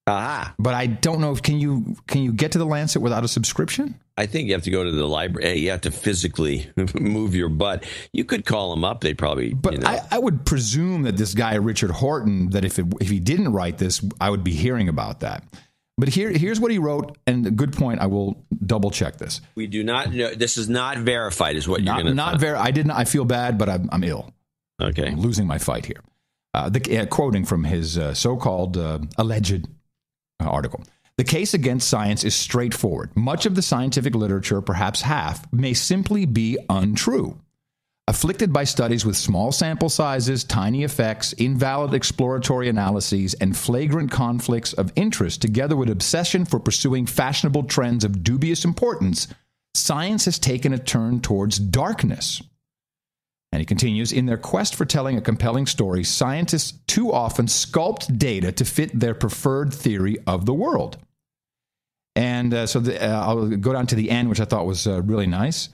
But I don't know if can you get to The Lancet without a subscription?
I think you have to go to the library. You have to physically move your butt. You could call them up. They probably.
But I would presume that this guy Richard Horton, that if he didn't write this, I would be hearing about that. But here's what he wrote, and a good point. I will double check this.
We do not know. This is not verified, is what you're going to.
I didn't. I feel bad, but I'm ill.
Okay,
I'm losing my fight here. Quoting from his so-called alleged article. The case against science is straightforward. Much of the scientific literature, perhaps half, may simply be untrue. Afflicted by studies with small sample sizes, tiny effects, invalid exploratory analyses, and flagrant conflicts of interest, together with obsession for pursuing fashionable trends of dubious importance, science has taken a turn towards darkness. And he continues, in their quest for telling a compelling story, scientists too often sculpt data to fit their preferred theory of the world. And I'll go down to the end, which I thought was really nice.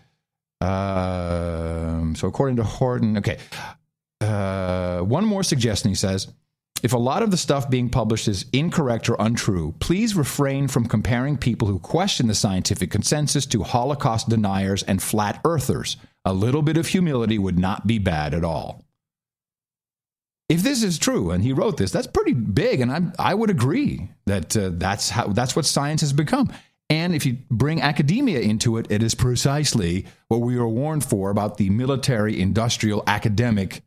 So according to Horton, one more suggestion, he says, if a lot of the stuff being published is incorrect or untrue, please refrain from comparing people who question the scientific consensus to Holocaust deniers and flat earthers. A little bit of humility would not be bad at all. If this is true, and he wrote this, that's pretty big, and I would agree that that's what science has become. And if you bring academia into it, it is precisely what we were warned for about the military-industrial academic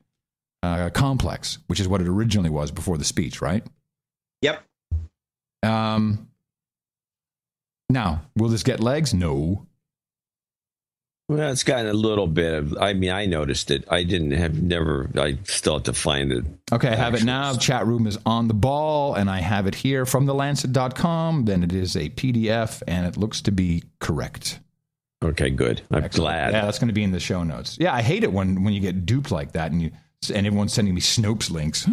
complex, which is what it originally was before the speech, right?
Yep.
Now, will this get legs? No.
Well, it's gotten a little bit of, I mean, I noticed it. I still have to find it.
Okay, I have it now. Chat room is on the ball, and I have it here from thelancet.com. Then it is a PDF, and it looks to be correct.
Okay, good. I'm glad.
Yeah, that's going to be in the show notes. Yeah, I hate it when you get duped like that, and everyone's sending me Snopes links.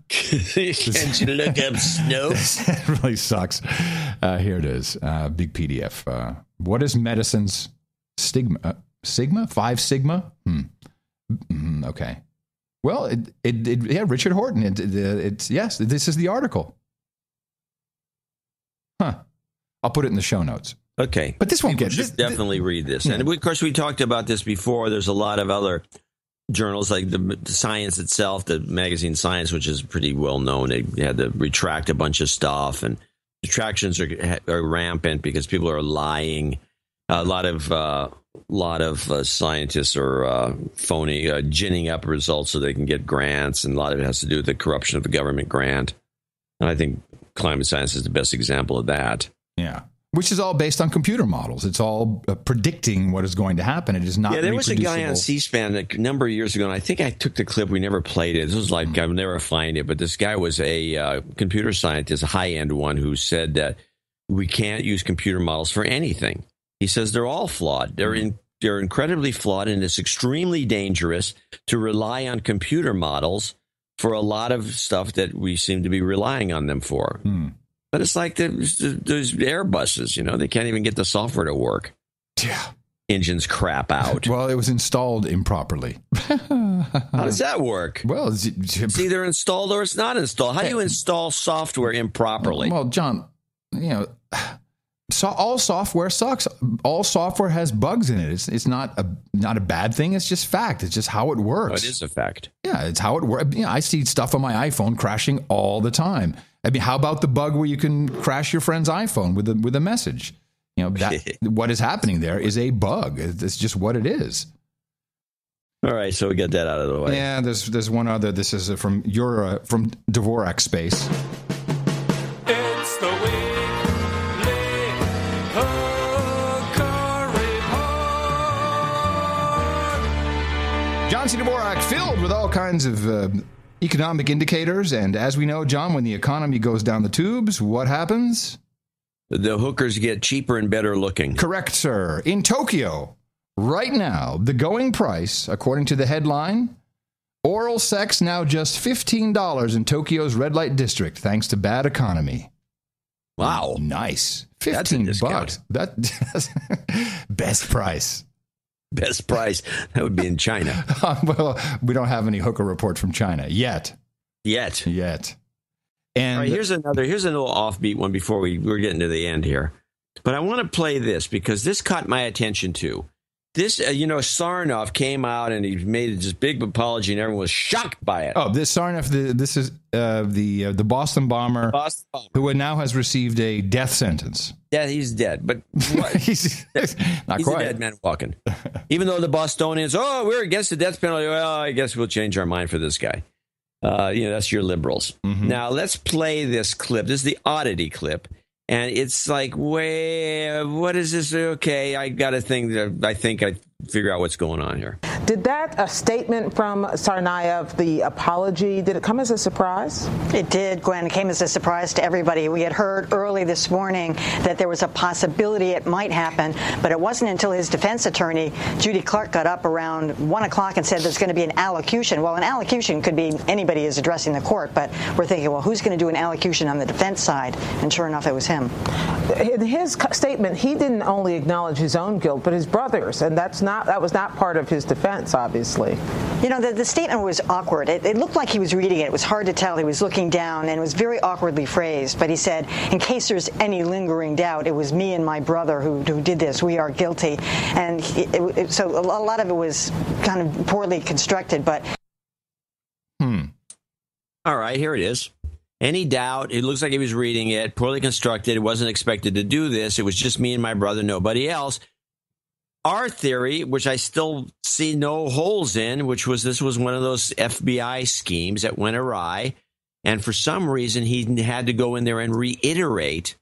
Can't you look up Snopes?
It really sucks. Here it is. Big PDF. What is medicine's stigma? Sigma? 5 sigma? Okay. Well, yeah, Richard Horton. Yes, this is the article. Huh. I'll put it in the show notes.
Okay.
But this won't
get... definitely read this. Yeah. And, of course, we talked about this before. There's a lot of other journals like the Science itself, the magazine Science, which is pretty well known. They had to retract a bunch of stuff, and retractions are rampant because people are lying. A lot of scientists are phony, ginning up results so they can get grants, and a lot of it has to do with the corruption of the government grant. And I think climate science is the best example of that.
Yeah. Which is all based on computer models. It's all predicting what is going to happen. It is not.
Yeah, there was a guy on C-SPAN a number of years ago, and I think I took the clip. We never played it. This was like, I'll never find it, but this guy was a computer scientist, a high-end one, who said that we can't use computer models for anything. He says they're all flawed. They're incredibly flawed, and it's extremely dangerous to rely on computer models for a lot of stuff that we seem to be relying on them for. But it's like those Airbuses, they can't even get the software to work.
Yeah.
Engines crap out.
Well, it was installed improperly.
How does that work?
Well,
it's either installed or it's not installed. How do you install software improperly?
Well, John, all software sucks. All software has bugs in it. It's not a bad thing. It's just fact. It's just how it works.
Oh, it is a fact.
Yeah, it's how it works. I see stuff on my iPhone crashing all the time. I mean, how about the bug where you can crash your friend's iPhone with a message? What is happening there is a bug. It's just what it is.
All right, so we got that out of the way.
Yeah, there's one other. This is from Dvorak Space.
It's the weekly Hooker Report.
John C. Dvorak, filled with all kinds of economic indicators, and as we know, John, when the economy goes down the tubes, what happens?
The hookers get cheaper and better looking.
Correct, sir. In Tokyo, right now, the going price, according to the headline, oral sex now just $15 in Tokyo's red light district, thanks to bad economy.
Wow.
Nice. $15. That's best price.
Best price. That would be in China.
Well, we don't have any hooker reports from China yet.
Yet.
And
all right, here's a little offbeat one before we're getting to the end here. But I want to play this because this caught my attention too. This, Sarnoff came out and he made this big apology and everyone was shocked by it.
Oh, this Sarnoff, this is the Boston bomber, who now has received a death sentence.
Yeah, he's dead, but
he's not
he's
quite.
a dead man walking. Even though the Bostonians, we're against the death penalty. Well, I guess we'll change our mind for this guy. That's your liberals.
Mm-hmm.
Now let's play this clip. This is the oddity clip. And it's like, what is this? Okay, I got a thing that I think I figure out what's going on here.
Did that statement from Tsarnaev, the apology, did it come as a surprise?
It did, Gwen. It came as a surprise to everybody. We had heard early this morning that there was a possibility it might happen, but it wasn't until his defense attorney, Judy Clark, got up around 1 o'clock and said there's going to be an allocution. Well, an allocution could be anybody is addressing the court, but we're thinking, well, who's going to do an allocution on the defense side? And sure enough, it was him.
In his statement, he didn't only acknowledge his own guilt, but his brother's, and that was not part of his defense, obviously.
The statement was awkward. It looked like he was reading it. It was hard to tell. He was looking down, and it was very awkwardly phrased. But he said, in case there's any lingering doubt, it was me and my brother who did this. We are guilty. And so a lot of it was kind of poorly constructed, but...
All right, here it is. Any doubt? It looks like he was reading it. Poorly constructed. It wasn't expected to do this. It was just me and my brother, nobody else. Our theory, which I still see no holes in, which was this was one of those FBI schemes that went awry. And for some reason, he had to go in there and reiterate.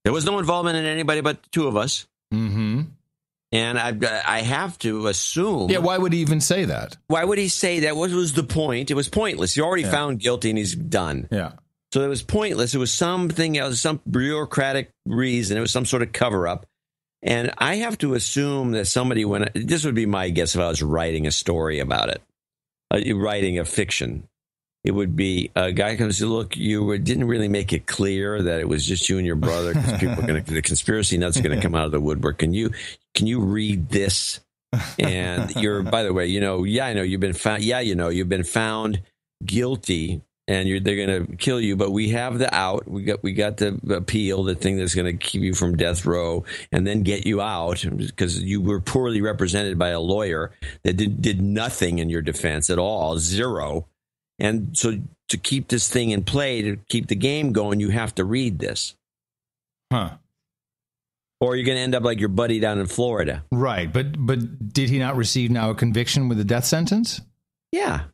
There was no involvement in anybody but the two of us.
Mm-hmm.
And I have to assume.
Yeah, why would he even say that?
Why would he say that? What was the point? It was pointless. He already found guilty and he's done.
Yeah.
So it was pointless. It was something else, some bureaucratic reason. It was some sort of cover-up. And I have to assume that somebody this would be my guess if I was writing a story about it, writing a fiction. It would be a guy comes to look, you didn't really make it clear that it was just you and your brother because people are going to, the conspiracy nuts are going to come out of the woodwork. Can you read this? And by the way, I know you've been found. Yeah, you've been found guilty and they're going to kill you. But we have the out. We got the appeal, the thing that's going to keep you from death row and then get you out because you were poorly represented by a lawyer that did nothing in your defense at all, zero. And so to keep this thing in play, to keep the game going, you have to read this.
Huh.
Or you're going to end up like your buddy down in Florida.
Right. But did he not receive now a conviction with a death sentence?
Yeah.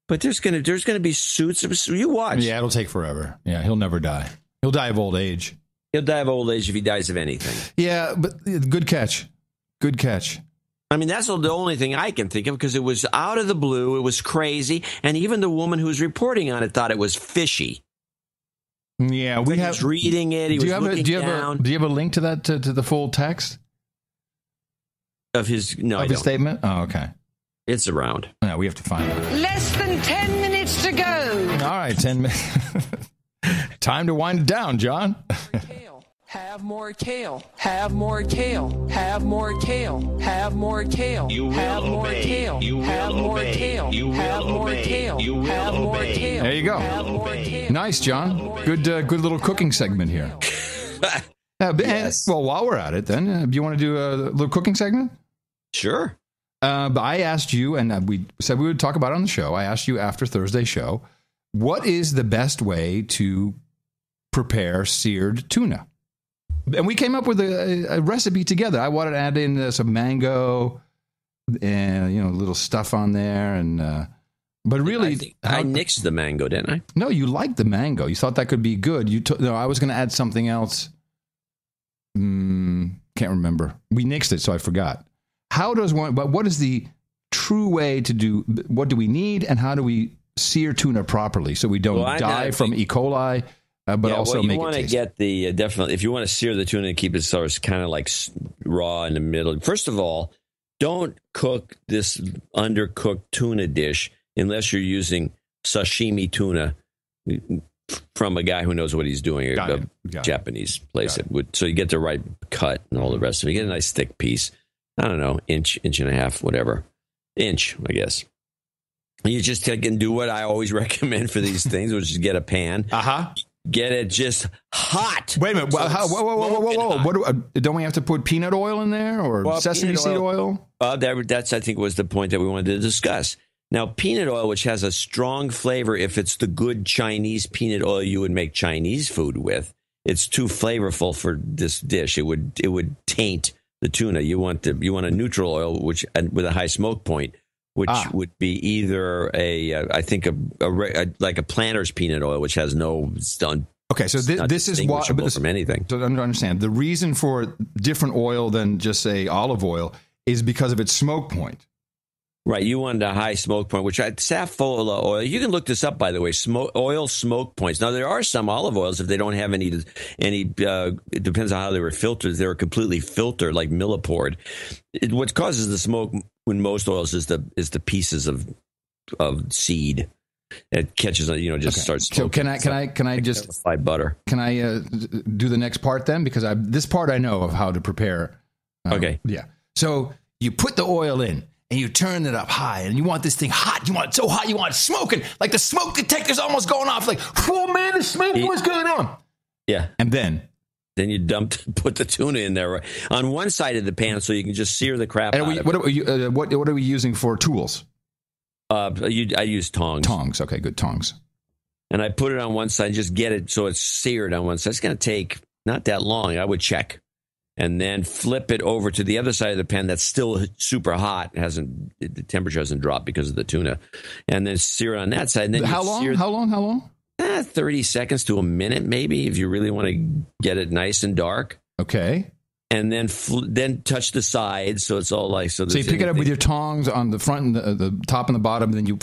But there's going to be suits. You watch.
Yeah, it'll take forever. Yeah, he'll never die. He'll die of old age.
He'll die of old age if he dies of anything.
Yeah, but good catch. Good catch.
I mean, that's the only thing I can think of because it was out of the blue. It was crazy. And even the woman who was reporting on it thought it was fishy.
Yeah, we have.
He was reading it. He was looking down.
Do you have a link to that, to the full text?
Of his, no, I don't.
Of his statement? Oh, okay.
It's around.
Yeah, we have to find it.
Less than 10 minutes to go.
All right, 10 minutes. Time to wind it down, John.
Have more kale. Have more kale. Have more kale. Have more kale.
You will
have more
obey.
kale.
You will
have more
obey.
kale.
You will
have more
obey.
kale.
You will
have more
obey.
kale.
There you go.
Have more kale.
Nice, John. Good little cooking segment here.
Yes.
Well, while we're at it, then, do you want to do a little cooking segment?
Sure.
But I asked you, and we said we would talk about it on the show. I asked you after Thursday's show, what is the best way to prepare seared tuna? And we came up with a recipe together. I wanted to add in some mango and, a little stuff on there. And but really,
I nixed the mango, didn't I?
No, you liked the mango. You thought that could be good. No, I was going to add something else. Can't remember. We nixed it, so I forgot. What is the true way to do? What do we need, and how do we sear tuna properly so we don't die from E. coli? But also make it tasty. You want to get
the definitely, if you want to sear the tuna and keep it so it's kind of like raw in the middle. First of all, don't cook this undercooked tuna dish unless you're using sashimi tuna from a guy who knows what he's doing, a Japanese place. So you get the right cut and all the rest of it. You get a nice thick piece. I don't know, inch and a half, whatever. Inch, I guess. You just take and do what I always recommend for these things, which is get a pan. Get it just hot.
Wait a minute. Whoa. Don't we have to put peanut oil in there or sesame seed oil?
That's, I think, was the point that we wanted to discuss. Now, peanut oil, which has a strong flavor, if it's the good Chinese peanut oil you would make Chinese food with, it's too flavorful for this dish. It would taint the tuna. You want a neutral oil, which with a high smoke point, which would be either like a Planters peanut oil, which has no stun.
Okay, so this is why
from anything.
So I understand the reason for different oil than just say olive oil is because of its smoke point.
Right, you wanted a high smoke point, which safflower oil. You can look this up, by the way. Oil smoke points. Now there are some olive oils if they don't have any. It depends on how they were filtered. They were completely filtered, like millipore. What causes the smoke in most oils is the pieces of seed. It catches on, starts smoking.
So can I just
butter?
Can I do the next part then? Because this part I know of how to prepare.
Okay.
Yeah. So you put the oil in. And you turn it up high, and you want this thing hot. You want it so hot, you want it smoking. Like the smoke detector's almost going off. Like, oh man, the smoke, what's going on?
Yeah.
And then
you put the tuna in there on one side of the pan so you can just sear the crap out of it.
What are we using for tools?
I use tongs.
Tongs, okay, good tongs.
And I put it on one side, just get it so it's seared on one side. It's going to take not that long. I would check. And then flip it over to the other side of the pan that's still super hot. The temperature hasn't dropped because of the tuna. And then sear it on that side. And then
How long?
30 seconds to a minute, maybe, if you really want to get it nice and dark.
Okay.
and then touch the sides, so it's all like so.
So you pick it up with your tongs on the front and the top and the bottom, and then you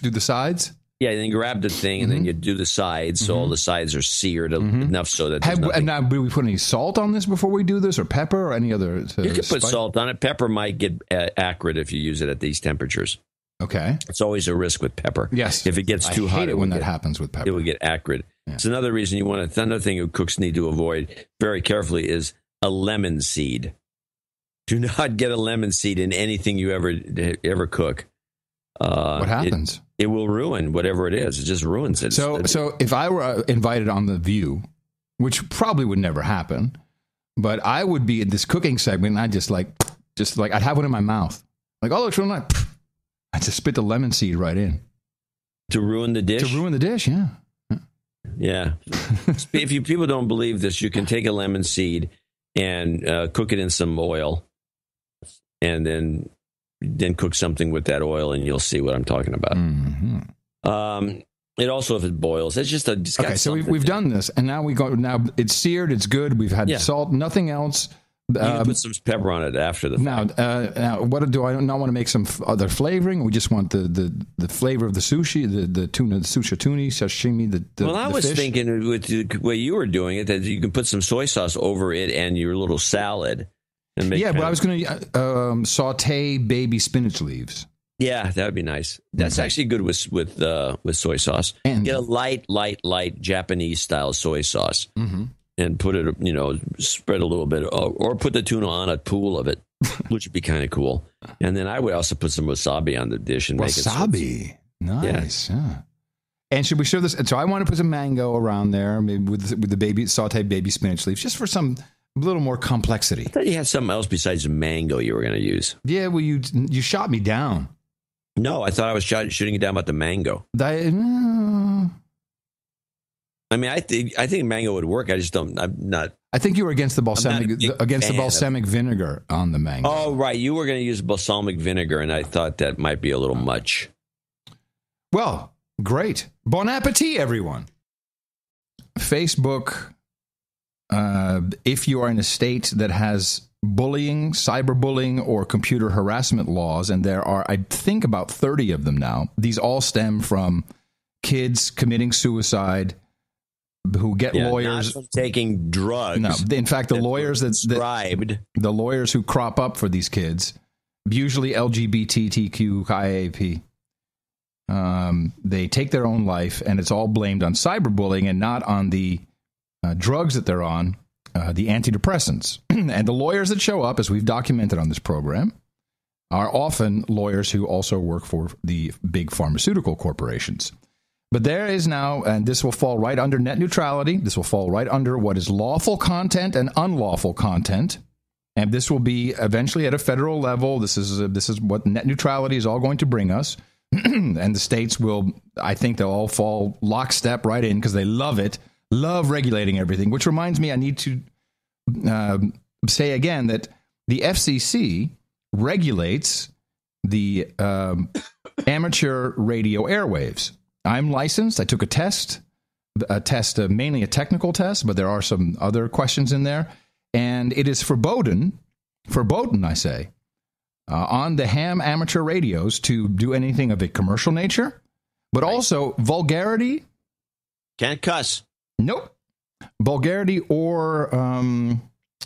do the sides.
Yeah, and then you grab the thing, and then you do the sides, so all the sides are seared enough so that.
Now, do we put any salt on this before we do this, or pepper, or any other?
You can put salt on it. Pepper might get acrid if you use it at these temperatures.
Okay,
it's always a risk with pepper.
Yes,
if it gets too hot,
I hate it when that happens with pepper.
It will get acrid. Yeah. It's another reason you want to. Another thing cooks need to avoid very carefully is a lemon seed. Do not get a lemon seed in anything you ever cook.
What happens?
It will ruin whatever it is. It just ruins it.
So if I were invited on The View, which probably would never happen, but I would be in this cooking segment, and I'd just like I'd have one in my mouth. Like, oh, looks really nice. I'd just spit the lemon seed right in.
To ruin the dish?
To ruin the dish, yeah.
Yeah. If people don't believe this, you can take a lemon seed and cook it in some oil, and then cook something with that oil, and you'll see what I'm talking about. It also, if it boils, it's just
okay. So we've done this, and now now it's seared. It's good. We've had salt, nothing else.
You can put some pepper on it after the fact.
Now, what do I not want to make some other flavoring? We just want the flavor of the sushi, the tuna, the sushi, sashimi.
Well, I was thinking with the way you were doing it that you can put some soy sauce over it and your little salad.
But I was going to saute baby spinach leaves.
Yeah, that would be nice. That's actually good with soy sauce. And get a light Japanese style soy sauce, and put it, spread a little bit, or put the tuna on a pool of it, which would be kind of cool. And then I would also put some wasabi on the dish and make it
wasabi. Nice. Yeah. And should we show this? So I want to put some mango around there, maybe with the sauteed baby spinach leaves, just for some. A little more complexity.
I thought you had something else besides the mango you were going to use.
Yeah, well, you shot me down.
No, I thought I was shooting you down about the mango. I mean, I think mango would work. I just don't. I'm not.
I think you were against the balsamic vinegar on the mango.
Oh, right. You were going to use balsamic vinegar, and I thought that might be a little much.
Well, great. Bon appetit, everyone. Facebook. If you are in a state that has bullying, cyberbullying, or computer harassment laws, and there are, I think, about 30 of them now, these all stem from kids committing suicide who get lawyers.
Not from taking drugs.
No, in fact, the lawyers the lawyers who crop up for these kids, usually LGBTQIAP, they take their own life, and it's all blamed on cyberbullying and not on the drugs that they're on, the antidepressants. And the lawyers that show up, as we've documented on this program, are often lawyers who also work for the big pharmaceutical corporations. But there is now, and this will fall right under net neutrality, this will fall right under what is lawful content and unlawful content, and this will be eventually at a federal level. This is what net neutrality is all going to bring us. And the states will, I think they'll all fall lockstep right in because they love it. Love regulating everything, which reminds me I need to say again that the FCC regulates the amateur radio airwaves. I'm licensed. I took a test, mainly a technical test, but there are some other questions in there. And it is verboten, I say, on the ham amateur radios to do anything of a commercial nature, but also vulgarity.
Can't cuss.
Nope. Vulgarity or,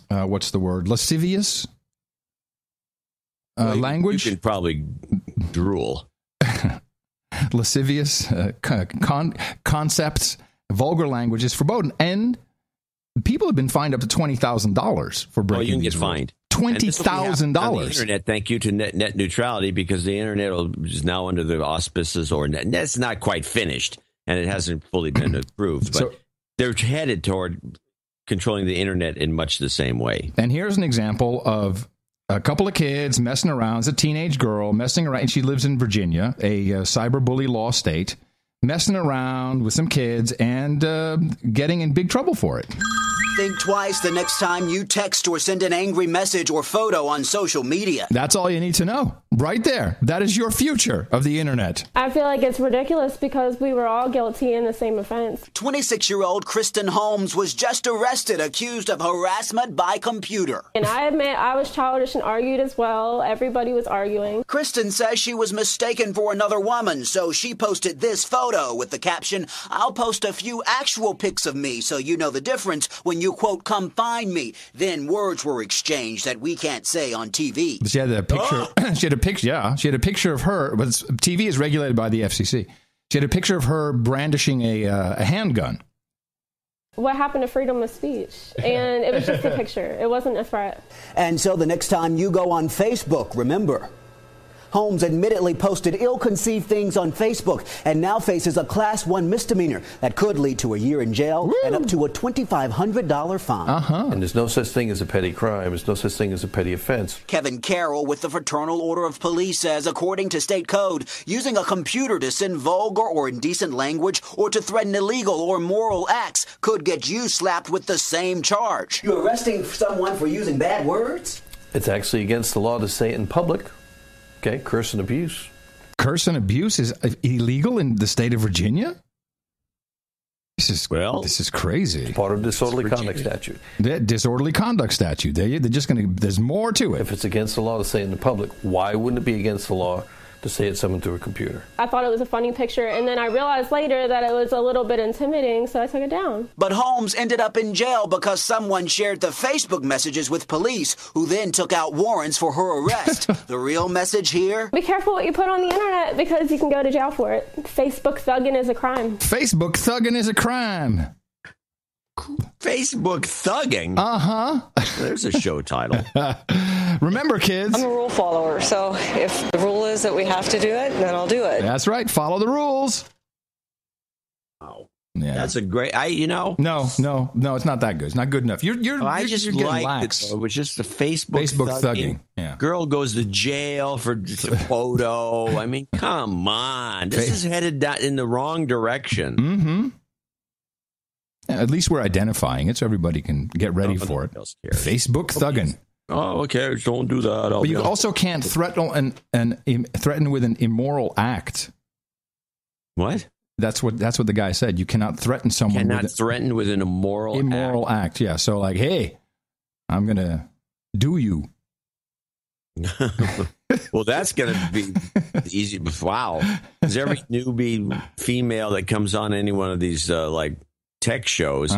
what's the word? Lascivious language.
You could probably drool.
Lascivious concepts, vulgar language is verboten. And people have been fined up to $20,000 for breaking
you can
these
get fined.
$20,000.
On the internet, thank you to net neutrality, because the internet is now under the auspices, or net's not quite finished, and it hasn't fully been approved. But they're headed toward controlling the internet in much the same way.
And here's an example of a couple of kids messing around. It's a teenage girl messing around, and she lives in Virginia, a cyberbully law state, messing around with some kids and getting in big trouble for it.
Think twice the next time you text or send an angry message or photo on social media.
That's all you need to know. Right there. That is your future of the internet.
I feel like it's ridiculous because we were all guilty in the same offense.
26-year-old Kristen Holmes was just arrested, accused of harassment by computer.
And I admit I was childish and argued as well. Everybody was arguing.
Kristen says she was mistaken for another woman, so she posted this photo with the caption, "I'll post a few actual pics of me so you know the difference when you, quote, come find me." Then words were exchanged that we can't say on TV.
But she had a picture. She had a picture. Yeah, she had a picture of her. But TV is regulated by the FCC. She had a picture of her brandishing a handgun.
What happened to freedom of speech? And it was just a picture. It wasn't a threat.
And so the next time you go on Facebook, remember, Holmes admittedly posted ill-conceived things on Facebook and now faces a Class 1 misdemeanor that could lead to a year in jail and up to a $2,500 fine.
And there's no such thing as a petty crime. There's no such thing as a petty offense.
Kevin Carroll with the Fraternal Order of Police says, according to state code, using a computer to send vulgar or indecent language or to threaten illegal or immoral acts could get you slapped with the same charge. You're arresting someone for using bad words?
It's actually against the law to say it in public. Okay, curse and abuse.
Curse and abuse is illegal in the state of Virginia? This is crazy.
It's part of disorderly conduct statute.
The disorderly conduct statute. They're just going to, there's more to it.
If it's against the law to say it in the public, why wouldn't it be against the law to say it someone through a computer?
I thought it was a funny picture, and then I realized later that it was a little bit intimidating, so I took it down.
But Holmes ended up in jail because someone shared the Facebook messages with police, who then took out warrants for her arrest. The real message here?
Be careful what you put on the internet because you can go to jail for it. Facebook thugging is a crime.
Facebook thugging is a crime.
Facebook thugging? There's a show title.
Remember, kids.
I'm a rule follower, so if the rule is that we have to do it, then I'll do it.
That's right. Follow the rules.
Wow.
Yeah.
That's a great,
No, it's not that good. It's not good enough. You're getting lax.
It was just the Facebook
thugging. Yeah.
Girl goes to jail for just a photo. I mean, come on. This is headed in the wrong direction.
Mm-hmm. At least we're identifying it so everybody can get ready for it. Facebook thugging.
Oh, okay. Don't do that.
But you also can't threaten threaten with an immoral act.
What?
That's what the guy said. You cannot threaten someone.
Threaten with an immoral
act. Yeah. So like, hey, I'm gonna do you.
Well, that's going to be easy. Wow. Because every newbie female that comes on any one of these like tech shows,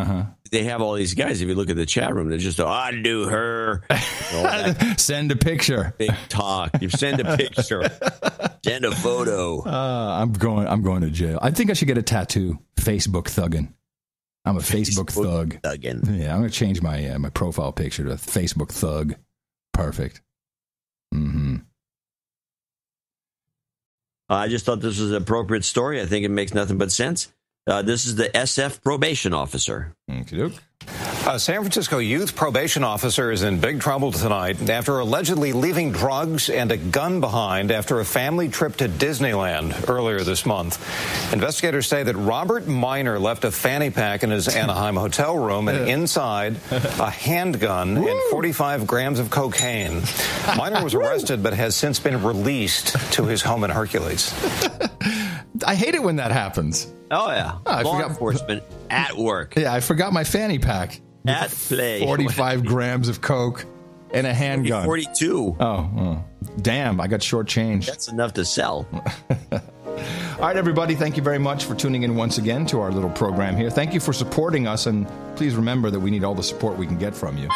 they have all these guys. If you look at the chat room, they're just, I'd do her.
Send a picture.
Big talk. You send a picture. Send a photo.
I'm going to jail. I think I should get a tattoo. Facebook thugging. I'm a Facebook thug.
Thugging.
Yeah, I'm going to change my my profile picture to Facebook thug. Perfect. Mm-hmm.
I just thought this was an appropriate story. I think it makes nothing but sense. This is the SF probation officer.
A San Francisco youth probation officer is in big trouble tonight after allegedly leaving drugs and a gun behind after a family trip to Disneyland earlier this month. Investigators say that Robert Miner left a fanny pack in his Anaheim hotel room and inside a handgun and 45 grams of cocaine. Miner was arrested but has since been released to his home in Hercules.
I hate it when that happens.
Oh, yeah. Law enforcement at work.
Yeah, I forgot my fanny pack.
At play.
45 grams of coke and a handgun.
42.
Oh, damn. I got shortchanged.
That's enough to sell.
All right, everybody. Thank you very much for tuning in once again to our little program here. Thank you for supporting us. And please remember that we need all the support we can get from you.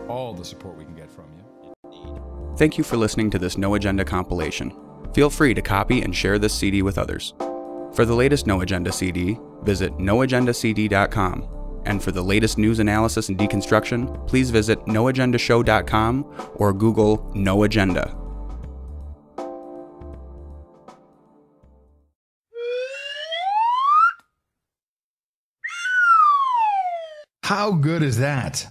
All the support we can get from you.
Thank you for listening to this No Agenda compilation. Feel free to copy and share this CD with others. For the latest No Agenda CD, visit noagendacd.com. And for the latest news analysis and deconstruction, please visit noagendashow.com or Google No Agenda.
How good is that?